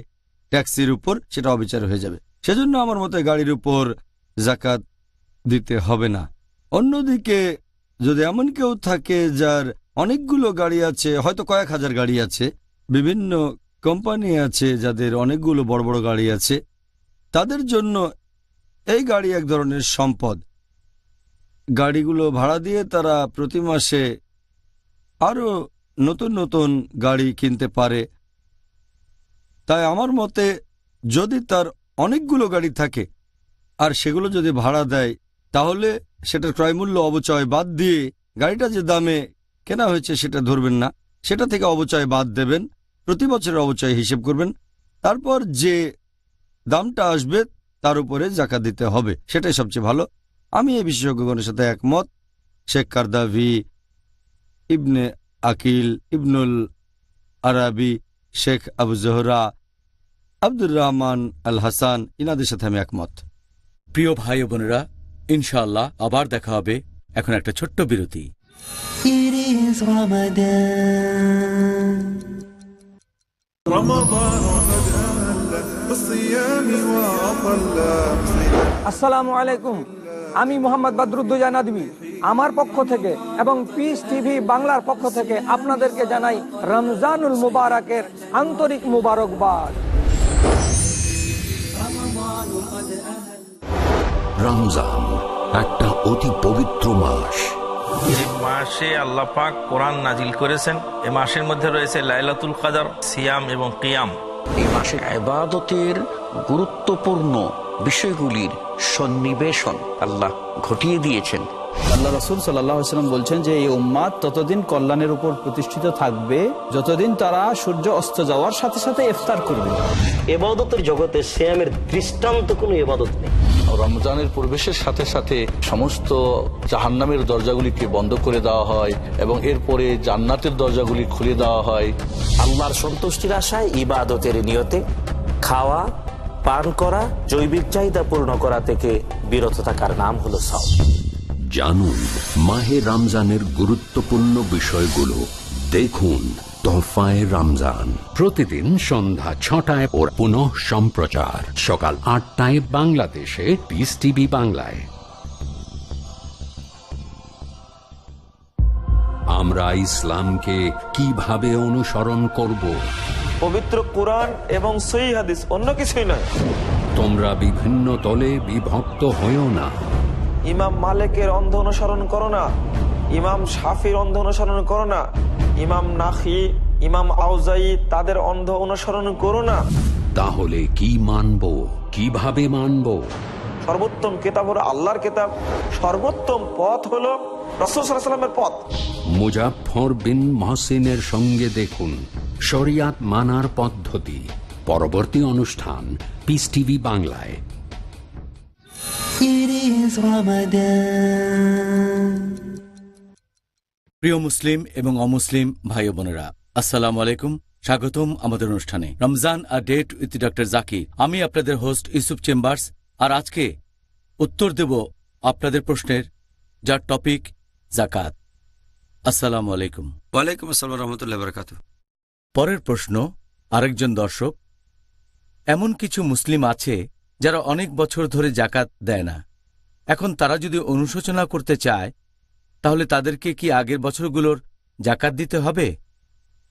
[SPEAKER 4] ট্যাক্সির উপর, সেটা অবিচার হয়ে যাবে। সেজন্য আমার মতে গাড়ির উপর জাকাত দিতে হবে না। অন্যদিকে যদি এমন কেউ থাকে যার অনেকগুলো গাড়ি আছে, হয়তো কয়েক হাজার গাড়ি আছে, বিভিন্ন কোম্পানি আছে যাদের অনেকগুলো বড় বড় গাড়ি আছে, তাদের জন্য এই গাড়ি এক ধরনের সম্পদ। গাড়িগুলো ভাড়া দিয়ে তারা প্রতি মাসে আরও নতুন নতুন গাড়ি কিনতে পারে। তাই আমার মতে যদি তার অনেকগুলো গাড়ি থাকে আর সেগুলো যদি ভাড়া দেয়, তাহলে সেটার ক্রয়মূল্য অবচয় বাদ দিয়ে গাড়িটা যে দামে কেনা হয়েছে সেটা ধরবেন না, সেটা থেকে অবচয় বাদ দেবেন, প্রতি বছরের অবচয় হিসেব করবেন, তারপর যে দামটা আসবে তার উপরে জাকাত দিতে হবে, সেটাই সবচেয়ে ভালো। আমি এই বিশেষজ্ঞগণের সাথে একমত। শেখ কারদাভি, ইবনে আকিল, ইবনুল আরাবি, শেখ আবু জোহরা, আব্দুর রহমান আল হাসান, ইনাদের সাথে আমি একমত।
[SPEAKER 3] প্রিয় ভাই বোনেরা, ইনশাআল্লাহ আবার দেখা হবে। এখন একটা ছোট্ট বিরতি।
[SPEAKER 2] It is Ramadan.
[SPEAKER 6] رمضان قد أهل بالصيام وأطل.
[SPEAKER 12] আসসালামু আলাইকুম, আমি মোহাম্মদ বদরুদ্দোজা নদভী আমার পক্ষ থেকে এবং পিস টিভি বাংলার পক্ষ থেকে আপনাদেরকে জানাই রমজানুল মুবারকের আন্তরিক মুবারকবাদ।
[SPEAKER 1] রমজান একটা অতি পবিত্র মাস।
[SPEAKER 13] যে মাসে আল্লাহ পাক কোরআন নাজিল করেছেন, এই মাসের মধ্যে রয়েছে লাইলাতুল কদর, সিয়াম এবং কিয়াম।
[SPEAKER 14] এই মাসে ইবাদতের গুরুত্বপূর্ণ বিষয়গুলির সন্নিবেশন আল্লাহ ঘটিয়ে দিয়েছেন।
[SPEAKER 15] আল্লাহ রাসূল সাল্লাল্লাহু আলাইহি ওয়াসাল্লাম বলছেন যে এই উম্মাত ততদিন কল্যাণের উপর প্রতিষ্ঠিত থাকবে যতদিন তারা সূর্য অস্ত যাওয়ার সাথে সাথে ইফতার করবে।
[SPEAKER 8] ইবাদতের জগতে সিয়ামের দৃষ্টান্ত কোনো ইবাদত নেই।
[SPEAKER 16] রমজানের প্রবেশের সাথে সাথে সমস্ত জাহান্নামের দরজাগুলিকে বন্ধ করে দেওয়া হয় এবং এরপরে জান্নাতের দরজাগুলি খুলে দেওয়া হয়।
[SPEAKER 17] আল্লাহর সন্তুষ্টির আশায় ইবাদতের নিয়তে খাওয়া পান করা, জৈবিক চাহিদা পূর্ণ করা থেকে বিরত থাকার নাম হলো সাওম।
[SPEAKER 1] জানুন মাহে রমজানের গুরুত্বপূর্ণ বিষয়গুলো। দেখুন তোহফায়ে রমজান প্রতিদিন সন্ধ্যা ৬টায় ও পুনঃ সম্প্রচার সকাল ৮টায় বাংলাদেশে পিস টিভি বাংলায়। আমরা ইসলামকে কিভাবে অনুসরণ করব?
[SPEAKER 18] পবিত্র কুরআন এবং সহিহ হাদিস, অন্য কিছুই নয়।
[SPEAKER 1] তোমরা বিভিন্ন দলে বিভক্ত হয়ো না।
[SPEAKER 18] ইমাম মালিকের অন্ধ অনুসরণ করো না, ইমাম শাফির অন্ধ অনুসরণ করো না, ইমাম নাখি, ইমাম আউজাই তাদের অন্ধ অনুসরণ করো না।
[SPEAKER 1] তাহলে কি মানব, কিভাবে মানব?
[SPEAKER 18] সর্বোত্তম কিতাব হলো আল্লাহর কিতাব, সর্বোত্তম পথ হলো রাসূল সাল্লাল্লাহু আলাইহি ওয়াসাল্লামের পথ।
[SPEAKER 1] মুজাফফর বিন মহসিনের সঙ্গে দেখুন শরিয়াত মানার পদ্ধতি। পরবর্তী অনুষ্ঠান পিস টিভি বাংলায়।
[SPEAKER 3] প্রিয় মুসলিম এবং অমুসলিম ভাই বোনেরা, আসসালামু আলাইকুম। স্বাগতম আমাদের অনুষ্ঠানে Ramzan a date with doctor Zakir. আমি আপনাদের হোস্ট ইউসুফ চেম্বার্স, আর আজকে উত্তর দেব আপনাদের প্রশ্নের, যার টপিক যাকাত। আসসালামু আলাইকুম।
[SPEAKER 4] ওয়ালাইকুম আসসালাম রহমতুল্লাহ বারাকাতুহু।
[SPEAKER 3] পরের প্রশ্ন আরেকজন দর্শক, এমন কিছু মুসলিম আছে যারা অনেক বছর ধরে যাকাত দেয় না। এখন তারা যদি অনুশোচনা করতে চায়, তাহলে তাদেরকে কি আগের বছরগুলোর যাকাত দিতে হবে?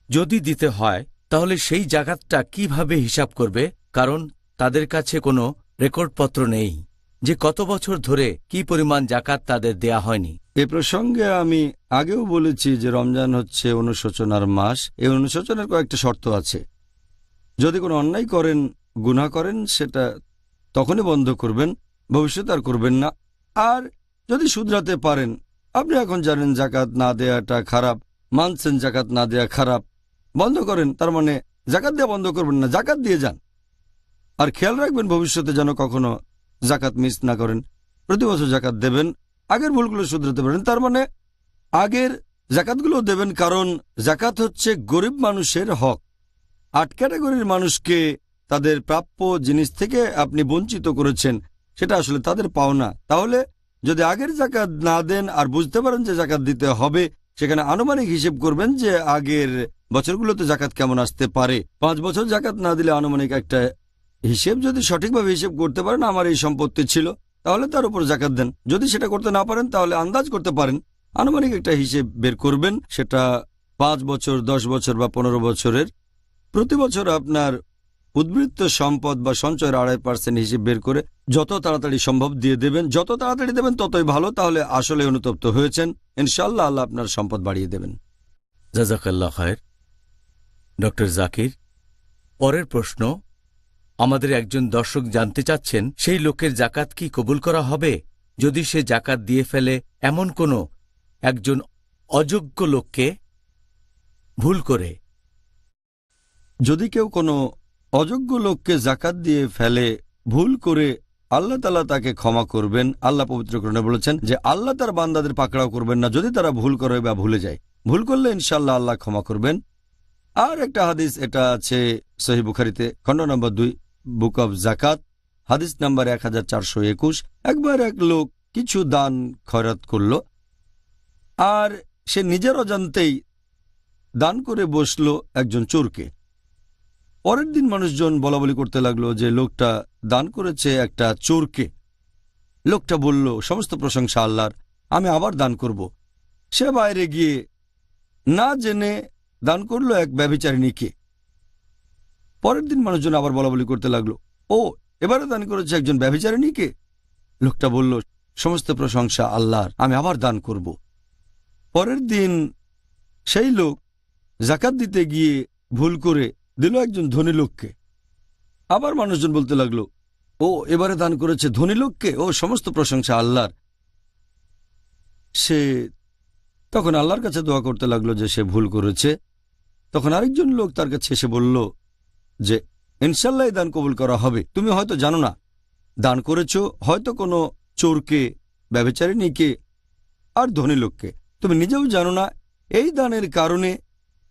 [SPEAKER 3] যদি দিতে হয়, তাহলে সেই যাকাতটা কিভাবে হিসাব করবে? কারণ তাদের কাছে কোনো রেকর্ডপত্র নেই যে কত বছর ধরে কি পরিমাণ যাকাত তাদের দেয়া হয়নি।
[SPEAKER 4] এ প্রসঙ্গে আমি আগেও বলেছি যে রমজান হচ্ছে অনুশোচনার মাস। এই অনুশোচনার কয়েকটা শর্ত আছে। যদি কোনো অন্যায় করেন, গুনাহ করেন, সেটা তখনই বন্ধ করবেন, ভবিষ্যতে আর করবেন না। আর যদি শুধরাতে পারেন, আপনি এখন জানেন জাকাত না দেয়াটা খারাপ, মানছেন জাকাত না দেয়া খারাপ, বন্ধ করেন। তার মানে জাকাত দেওয়া বন্ধ করবেন না, জাকাত দিয়ে যান। আর খেয়াল রাখবেন ভবিষ্যতে যেন কখনো জাকাত মিস না করেন। প্রতি বছর জাকাত দেবেন, আগের ভুলগুলো শুধরাতে পারেন। তার মানে আগের জাকাতগুলো দেবেন, কারণ জাকাত হচ্ছে গরিব মানুষের হক। ৮ ক্যাটাগরির মানুষকে তাদের প্রাপ্য জিনিস থেকে আপনি বঞ্চিত করেছেন, সেটা আসলে তাদের পাওনা। তাহলে যদি আগের জাকাত না দেন আর বুঝতে পারেন যে জাকাত দিতে হবে, সেখানে আনুমানিক হিসেব করবেন যে আগের বছরগুলোতে জাকাত কেমন আসতে পারে। 5 বছর জাকাত না দিলে আনুমানিক একটা হিসেব, যদি সঠিকভাবে হিসেব করতে পারেন আমার এই সম্পত্তি ছিল, তাহলে তার উপর জাকাত দেন। যদি সেটা করতে না পারেন, তাহলে আন্দাজ করতে পারেন, আনুমানিক একটা হিসেব বের করবেন, সেটা 5 বছর, 10 বছর বা 15 বছরের। প্রতি বছর আপনার উদ্বৃত্ত সম্পদ বা সঞ্চয়ের 2.5% হিসেব বের করে যত তাড়াতাড়ি সম্ভব দিয়ে দেবেন। যত তাড়াতাড়ি দেবেন ততই ভালো, তাহলে আসলে অনুতপ্ত হয়েছেন। ইনশাআল্লাহ আল্লাহ আপনার সম্পদ বাড়িয়ে দেবেন।
[SPEAKER 3] জাযাকাল্লাহ খায়ের ডক্টর জাকির। পরের প্রশ্ন, আমাদের একজন দর্শক জানতে চাচ্ছেন সেই লোকের যাকাত কি কবুল করা হবে যদি সে যাকাত দিয়ে ফেলে এমন কোনো একজন অযোগ্য লোককে ভুল করে?
[SPEAKER 4] যদি কেউ কোনো অযোগ্য লোককে জাকাত দিয়ে ফেলে ভুল করে, আল্লাহ তাআলা তাকে ক্ষমা করবেন। আল্লাহ পবিত্র কোরআনে বলেছেন যে আল্লাহ তার বান্দাদের পাকড়াও করবেন না যদি তারা ভুল করে বা ভুলে যায়। ভুল করলে ইনশাআল্লাহ আল্লাহ ক্ষমা করবেন। আর একটা হাদিস, এটা আছে সহিহ বুখারীতে, খণ্ড নম্বর 2, বুক অব জাকাত, হাদিস নাম্বার 1421। একবার এক লোক কিছু দান খয়রাত করল, আর সে নিজের অজান্তেই দান করে বসল একজন চোরকে। পরের দিন মানুষজন বলাবলি করতে লাগলো যে লোকটা দান করেছে একটা চোরকে। লোকটা বলল, সমস্ত প্রশংসা আল্লাহর, আমি আবার দান করব। সে বাইরে গিয়ে না জেনে দান করলো এক ব্যভিচারিণীকে। পরের দিন মানুষজন আবার বলাবলি করতে লাগলো, ও এবারে দান করেছে একজন ব্যভিচারিণীকে। লোকটা বলল, সমস্ত প্রশংসা আল্লাহর, আমি আবার দান করব। পরের দিন সেই লোক যাকাত দিতে গিয়ে ভুল করে দিল একজন ধনী লোককে। আবার মানুষজন বলতে লাগলো, ও এবারে দান করেছে ধনী লোককে, ও সমস্ত প্রশংসা আল্লাহর। সে তখন আল্লাহর কাছে দোয়া করতে লাগলো যে সে ভুল করেছে। তখন আরেকজন লোক তার কাছে এসে বলল যে ইনশাল্লাহ এই দান কবুল করা হবে। তুমি হয়তো জানো না দান করেছো হয়তো কোনো চোরকে, ব্যভিচারিণীকে আর ধনী লোককে। তুমি নিজেও জানো না এই দানের কারণে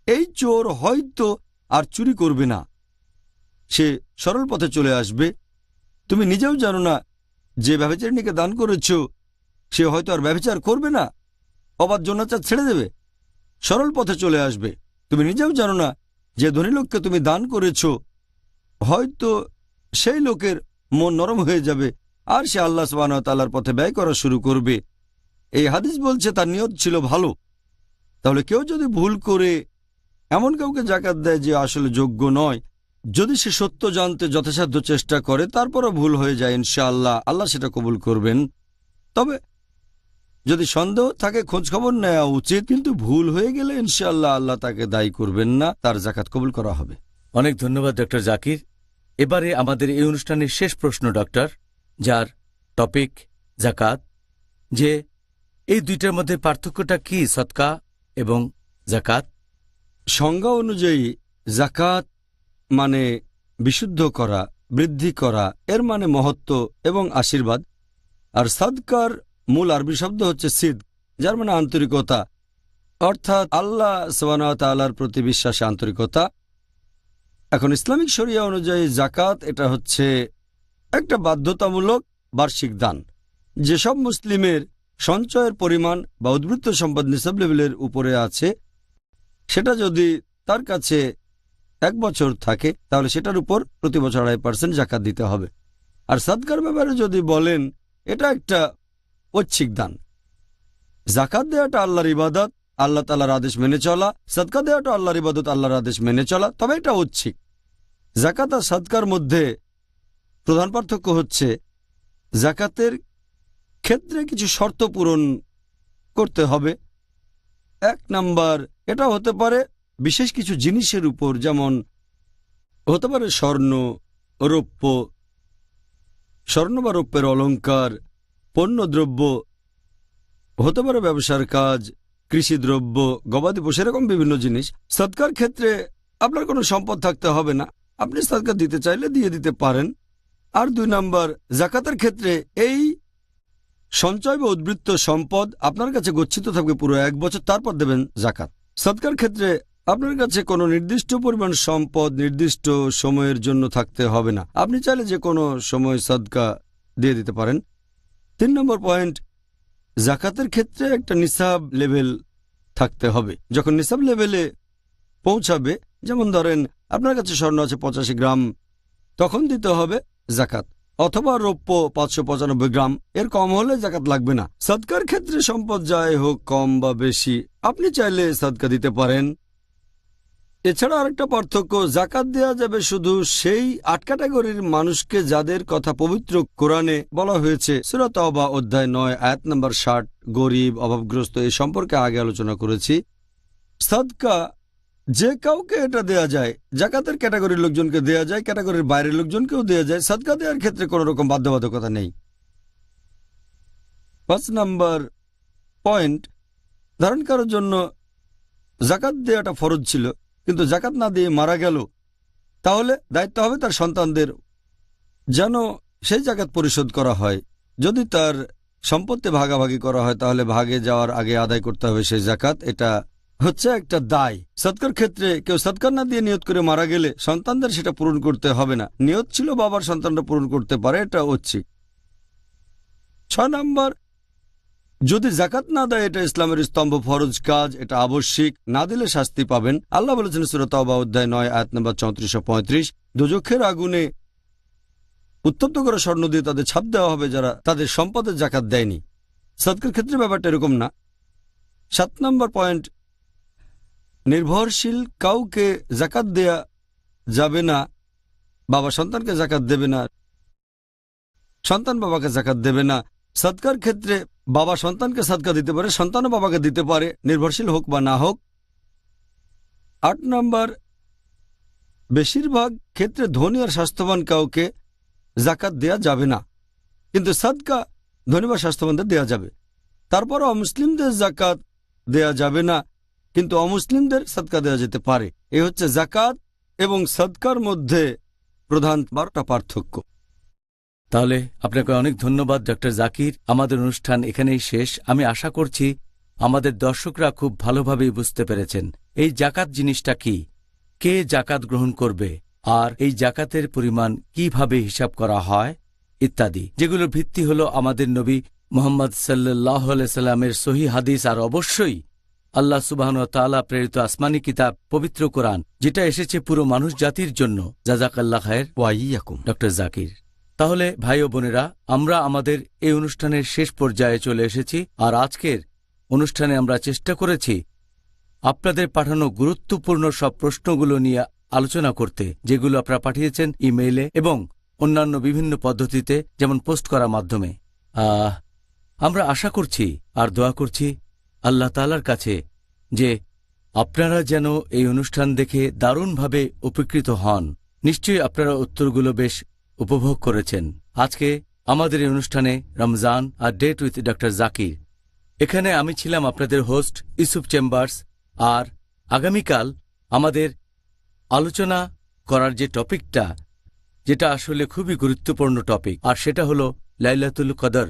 [SPEAKER 4] এই চোর হয়তো আর চুরি করবে না, সে সরল পথে চলে আসবে। তুমি নিজেও জানো না যে ব্যভিচারিণীকে দান করেছো সে হয়তো আর ব্যভিচার করবে না, অবাধ যৌনাচার ছেড়ে দেবে, সরল পথে চলে আসবে। তুমি নিজেও জানো না যে ধনী লোককে তুমি দান করেছো হয়তো সেই লোকের মন নরম হয়ে যাবে আর সে আল্লাহ সুবহানাহু ওয়া তাআলার পথে ব্যয় করা শুরু করবে। এই হাদিস বলছে তার নিয়ত ছিল ভালো। তাহলে কেউ যদি ভুল করে এমন কাউকে যাকাত দেয় যে আসলে যোগ্য নয়, যদি সে সত্য জানতে যথাসাধ্য চেষ্টা করে তারপরও ভুল হয়ে যায়, ইনশাআল্লাহ আল্লাহ সেটা কবুল করবেন। তবে যদি সন্দেহ থাকে খোঁজখবর নেওয়া উচিত, কিন্তু ভুল হয়ে গেলে ইনশাআল্লাহ আল্লাহ তাকে দায়ী করবেন না, তার যাকাত কবুল করা হবে।
[SPEAKER 3] অনেক ধন্যবাদ ডক্টর জাকির। এবারে আমাদের এই অনুষ্ঠানের শেষ প্রশ্ন ডক্টর, যার টপিক যাকাত, যে এই দুইটার মধ্যে পার্থক্যটা কি, সদকা এবং যাকাত?
[SPEAKER 4] সংজ্ঞা অনুযায়ী যাকাত মানে বিশুদ্ধ করা, বৃদ্ধি করা, এর মানে মহত্ব এবং আশীর্বাদ। আর সাদকার মূল আরবি শব্দ হচ্ছে সিদ, যার মানে আন্তরিকতা, অর্থাৎ আল্লাহ সুবহানাহু ওয়া তাআলার প্রতি বিশ্বাসে আন্তরিকতা। এখন ইসলামিক শরিয়া অনুযায়ী যাকাত এটা হচ্ছে একটা বাধ্যতামূলক বার্ষিক দান। যেসব মুসলিমের সঞ্চয়ের পরিমাণ বা উদ্বৃত্ত সম্পদ নিসাব লেভেলের উপরে আছে, সেটা যদি তার কাছে 1 বছর থাকে তাহলে সেটার উপর প্রতি বছর 2.5% যাকাত দিতে হবে। আর সাদকার ব্যাপারে যদি বলেন, এটা একটা ঐচ্ছিক দান। যাকাত দেওয়াটা আল্লাহর ইবাদত, আল্লাহ তাআলার আদেশ মেনে চলা। সাদকা দেওয়াটা আল্লাহর ইবাদত, আল্লাহর আদেশ মেনে চলা, তবে এটা ঐচ্ছিক। যাকাত আর সাদকার মধ্যে প্রধান পার্থক্য হচ্ছে যাকাতের ক্ষেত্রে কিছু শর্ত পূরণ করতে হবে। 1 নাম্বার, এটা হতে পারে বিশেষ কিছু জিনিসের উপর, যেমন হতে পারে স্বর্ণ, রৌপ্য, স্বর্ণ বা রৌপ্যের অলংকার, পণ্যদ্রব্য, হতে পারে ব্যবসার কাজ, কৃষিদ্রব্য, গবাদি পশু, এরকম বিভিন্ন জিনিস। সাদকার ক্ষেত্রে আপনার কোনো সম্পদ থাকতে হবে না, আপনি সাদকা দিতে চাইলে দিয়ে দিতে পারেন। আর 2 নাম্বার, যাকাতের ক্ষেত্রে এই সঞ্চয় বা উদ্বৃত্ত সম্পদ আপনার কাছে গচ্ছিত থাকবে পুরো 1 বছর, তারপর দেবেন যাকাত। সাদকার ক্ষেত্রে আপনার কাছে কোনো নির্দিষ্ট পরিমাণ সম্পদ নির্দিষ্ট সময়ের জন্য থাকতে হবে না, আপনি চাইলে যে কোনো সময় সাদকা দিয়ে দিতে পারেন। 3 নম্বর পয়েন্ট, যাকাতের ক্ষেত্রে একটা নিসাব লেভেল থাকতে হবে। যখন নিসাব লেভেলে পৌঁছাবে, যেমন ধরেন আপনার কাছে স্বর্ণ আছে 85 গ্রাম, তখন দিতে হবে যাকাত, অথবা রৌপ্য 595 গ্রাম, এর কম হলে যাকাত লাগবে না। সাদকার ক্ষেত্রে সম্পদ যাই হোক কম বা বেশি, আপনি চাইলে সাদকা দিতে পারেন। এছাড়া আরেকটা পার্থক্য, যাকাত দেওয়া যাবে শুধু সেই 8 ক্যাটাগরির মানুষকে যাদের কথা পবিত্র কোরআনে বলা হয়েছে। সূরা তাওবা অধ্যায় 9 আয়াত নম্বর 60, গরিব, অভাবগ্রস্ত, এই সম্পর্কে আগে আলোচনা করেছি। সাদকা যে কাউকে এটা দেয়া যায়, যাকাতের ক্যাটাগরির লোকজনকে দেয়া যায়, ক্যাটাগরির বাইরের লোকজনকেও দেয়া যায়। সাদকা দেওয়ার ক্ষেত্রে কোনো রকম বাধ্যবাধকতা নেই। 5 নাম্বার পয়েন্ট, ধারণ করার জন্য যাকাত দেওয়াটা ফরজ ছিল, কিন্তু যাকাত না দিয়ে মারা গেল, তাহলে দায়িত্ব হবে তার সন্তানদের যেন সেই যাকাত পরিশোধ করা হয়। যদি তার সম্পত্তি ভাগাভাগি করা হয় তাহলে ভাগে যাওয়ার আগে আদায় করতে হবে সেই যাকাত। এটা হচ্ছে একটা দায়। সাদকার ক্ষেত্রে কেউ সাদকা না দিয়ে নিয়ত করে মারা গেলে সন্তানদের সেটা পূরণ করতে হবে না। নিয়ত ছিল বাবার, সন্তানরা পূরণ করতে পারে, এটা ঐচ্ছিক। 6 নাম্বার, যদি যাকাত না দেয় এটা ইসলামের স্তম্ভ, ফরজ কাজ, এটা আবশ্যিক, না দিলে শাস্তি পাবেন। আল্লাহ বলেছেন সূরা তাওবা অধ্যায় 9 আয়াত নম্বর 34 ও 35, দোজখের আগুনে উত্তপ্ত করা স্বর্ণ দিয়ে তাদের ছাপ দেওয়া হবে যারা তাদের সম্পদের যাকাত দেয়নি। সাদকার ক্ষেত্রে ব্যাপারটা এরকম না। 7 নম্বর পয়েন্ট, নির্ভরশীল কাউকে যাকাত দেয়া যাবে না। বাবা সন্তানকে যাকাত দেবে না, সন্তান বাবাকে যাকাত দেবে না। সাদকার ক্ষেত্রে বাবা সন্তানকে সাদকা দিতে পারে, সন্তানও বাবাকে দিতে পারে, নির্ভরশীল হোক বা না হোক। 8 নম্বর, বেশিরভাগ ক্ষেত্রে ধনী আর স্বাস্থ্যবান কাউকে যাকাত দেয়া যাবে না, কিন্তু সাদকা ধনী বা স্বাস্থ্যবানদের দেয়া যাবে। তারপর অমুসলিমদের যাকাত দেয়া যাবে না, কিন্তু অমুসলিমদের সাদকা দেওয়া যেতে পারে। এই হচ্ছে যাকাত এবং সাদকার মধ্যে প্রধান 12টা পার্থক্য।
[SPEAKER 3] তাহলে আপনাকে অনেক ধন্যবাদ ডক্টর জাকির। আমাদের অনুষ্ঠান এখানেই শেষ। আমি আশা করছি আমাদের দর্শকরা খুব ভালোভাবেই বুঝতে পেরেছেন এই জাকাত জিনিসটা কি, কে জাকাত গ্রহণ করবে, আর এই জাকাতের পরিমাণ কিভাবে হিসাব করা হয় ইত্যাদি, যেগুলোর ভিত্তি হল আমাদের নবী মুহাম্মদ সাল্লাল্লাহু আলাইহি সাল্লামের সহি হাদিস আর অবশ্যই আল্লাহ সুবহানাহু ওয়া তাআলা প্রেরিত আসমানি কিতাব পবিত্র কোরআন, যেটা এসেছে পুরো মানুষ জাতির জন্য। জাযাকাল্লাহ খায়ের ওয়া ইয়াকুম ডক্টর জাকির। তাহলে ভাই ও বোনেরা, আমরা আমাদের এই অনুষ্ঠানের শেষ পর্যায়ে চলে এসেছি। আর আজকের অনুষ্ঠানে আমরা চেষ্টা করেছি আপনাদের পাঠানো গুরুত্বপূর্ণ সব প্রশ্নগুলো নিয়ে আলোচনা করতে, যেগুলো আপনারা পাঠিয়েছেন ইমেইলে এবং অন্যান্য বিভিন্ন পদ্ধতিতে, যেমন পোস্ট করার মাধ্যমে। আমরা আশা করছি আর দোয়া করছি আল্লাহ তাআলার কাছে যে আপনারা যেন এই অনুষ্ঠান দেখে দারুণভাবে উপকৃত হন। নিশ্চয়ই আপনারা উত্তরগুলো বেশ উপভোগ করেছেন। আজকে আমাদের এই অনুষ্ঠানে রমজান আর ডেট উইথ ডক্টর জাকির, এখানে আমি ছিলাম আপনাদের হোস্ট ইউসুফ চেম্বার্স। আর আগামীকাল আমাদের আলোচনা করার যে টপিকটা, যেটা আসলে খুবই গুরুত্বপূর্ণ টপিক, আর সেটা হলো লাইলাতুল কদর।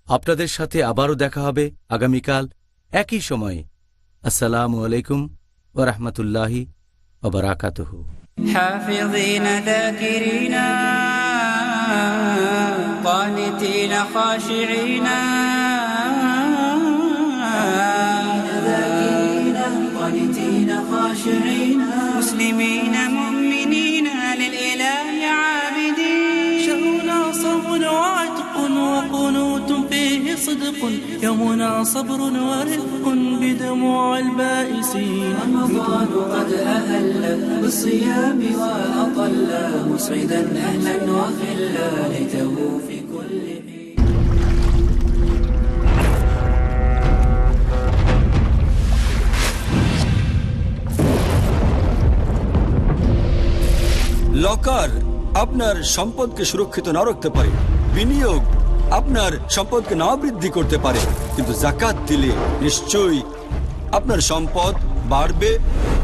[SPEAKER 3] আপনাদের সাথে আবারও দেখা হবে আগামীকাল একই সময়ে। আসসালামু আলাইকুম ওয়া রাহমাতুল্লাহি ওয়া বারাকাতুহু।
[SPEAKER 19] حافظين ذاكرين قانتين خاشعين مسلمين مؤمنين للإله عابدين. شهرنا صوم وعتق وقنوت فيه صدق، يومنا صبر ورفق بدموع البائسين. رمضان قد أهل بالصيام وأطل مسعدا أهلا وخلا ليته في كل حين.
[SPEAKER 4] লকার আপনার সম্পদকে সুরক্ষিত না রাখতে পারে, বিনিয়োগ আপনার সম্পদকে না বৃদ্ধি করতে পারে, কিন্তু যাকাত দিলে নিশ্চয়ই আপনার সম্পদ বাড়বে,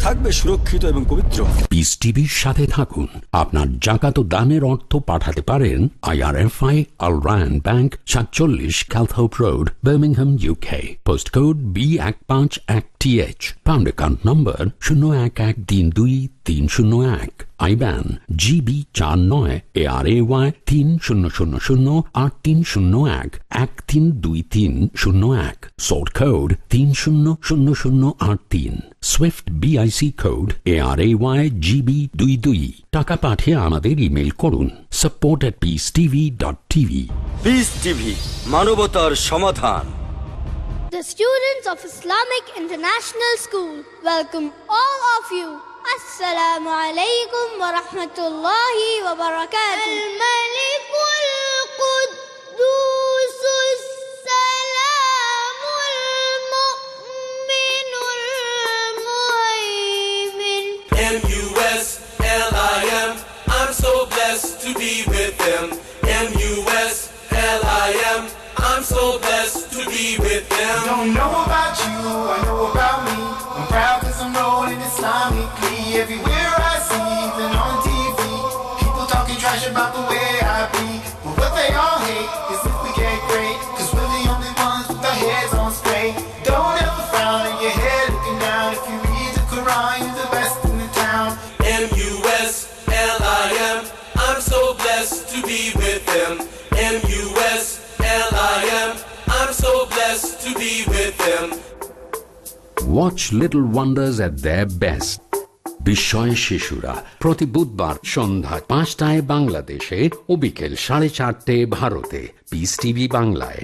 [SPEAKER 4] থাকবে সুরক্ষিত এবং পবিত্র।
[SPEAKER 1] পিস টিভির সাথে থাকুন। আপনার জাকাত ও দানের অর্থ পাঠাতে পারেন IRFI Al Rayan bank, 47 Calthorpe road, Birmingham, UK। Post code B151TH। Pound account number 01132301। IBAN GB 49 ARAY 30008301 132301। Sort code 300083। Swift BIC code ARAY GB 22। টাকা পাঠিয়ে আমাদের ইমেল করুন support@peacetv.tv।
[SPEAKER 4] পিস টিভি, মানবতার সমাধান।
[SPEAKER 20] The students of Islamic International School welcome all of you. Assalamu alaikum wa rahmatullahi wa barakatuh. Al-Malikul Quddusus Salamul Mu'minul Muhaymin.
[SPEAKER 21] MUSLIM, I'm so blessed to be with them. MUSLIM, I'm so blessed to be with them.
[SPEAKER 6] Don't know about you, I know about me. I'm proud cause I'm rolling Islamically. Everywhere I see, even on TV, people talking trash about the way I be. But what they all hate is if we get great, cause we're the only ones with our heads on straight. Don't ever frown in your head looking down. If you read the Quran, you're the best in the town.
[SPEAKER 21] MUSLIM, I'm so blessed to be with them. MUSLIM, I'm so blessed to be with them.
[SPEAKER 1] Watch Little Wonders at their best. বিস্ময় শিশুরা প্রতি বুধবার সন্ধ্যা 5টায় বাংলাদেশে ও বিকেল 4:30 ভারতে। পিস টিভি বাংলায়।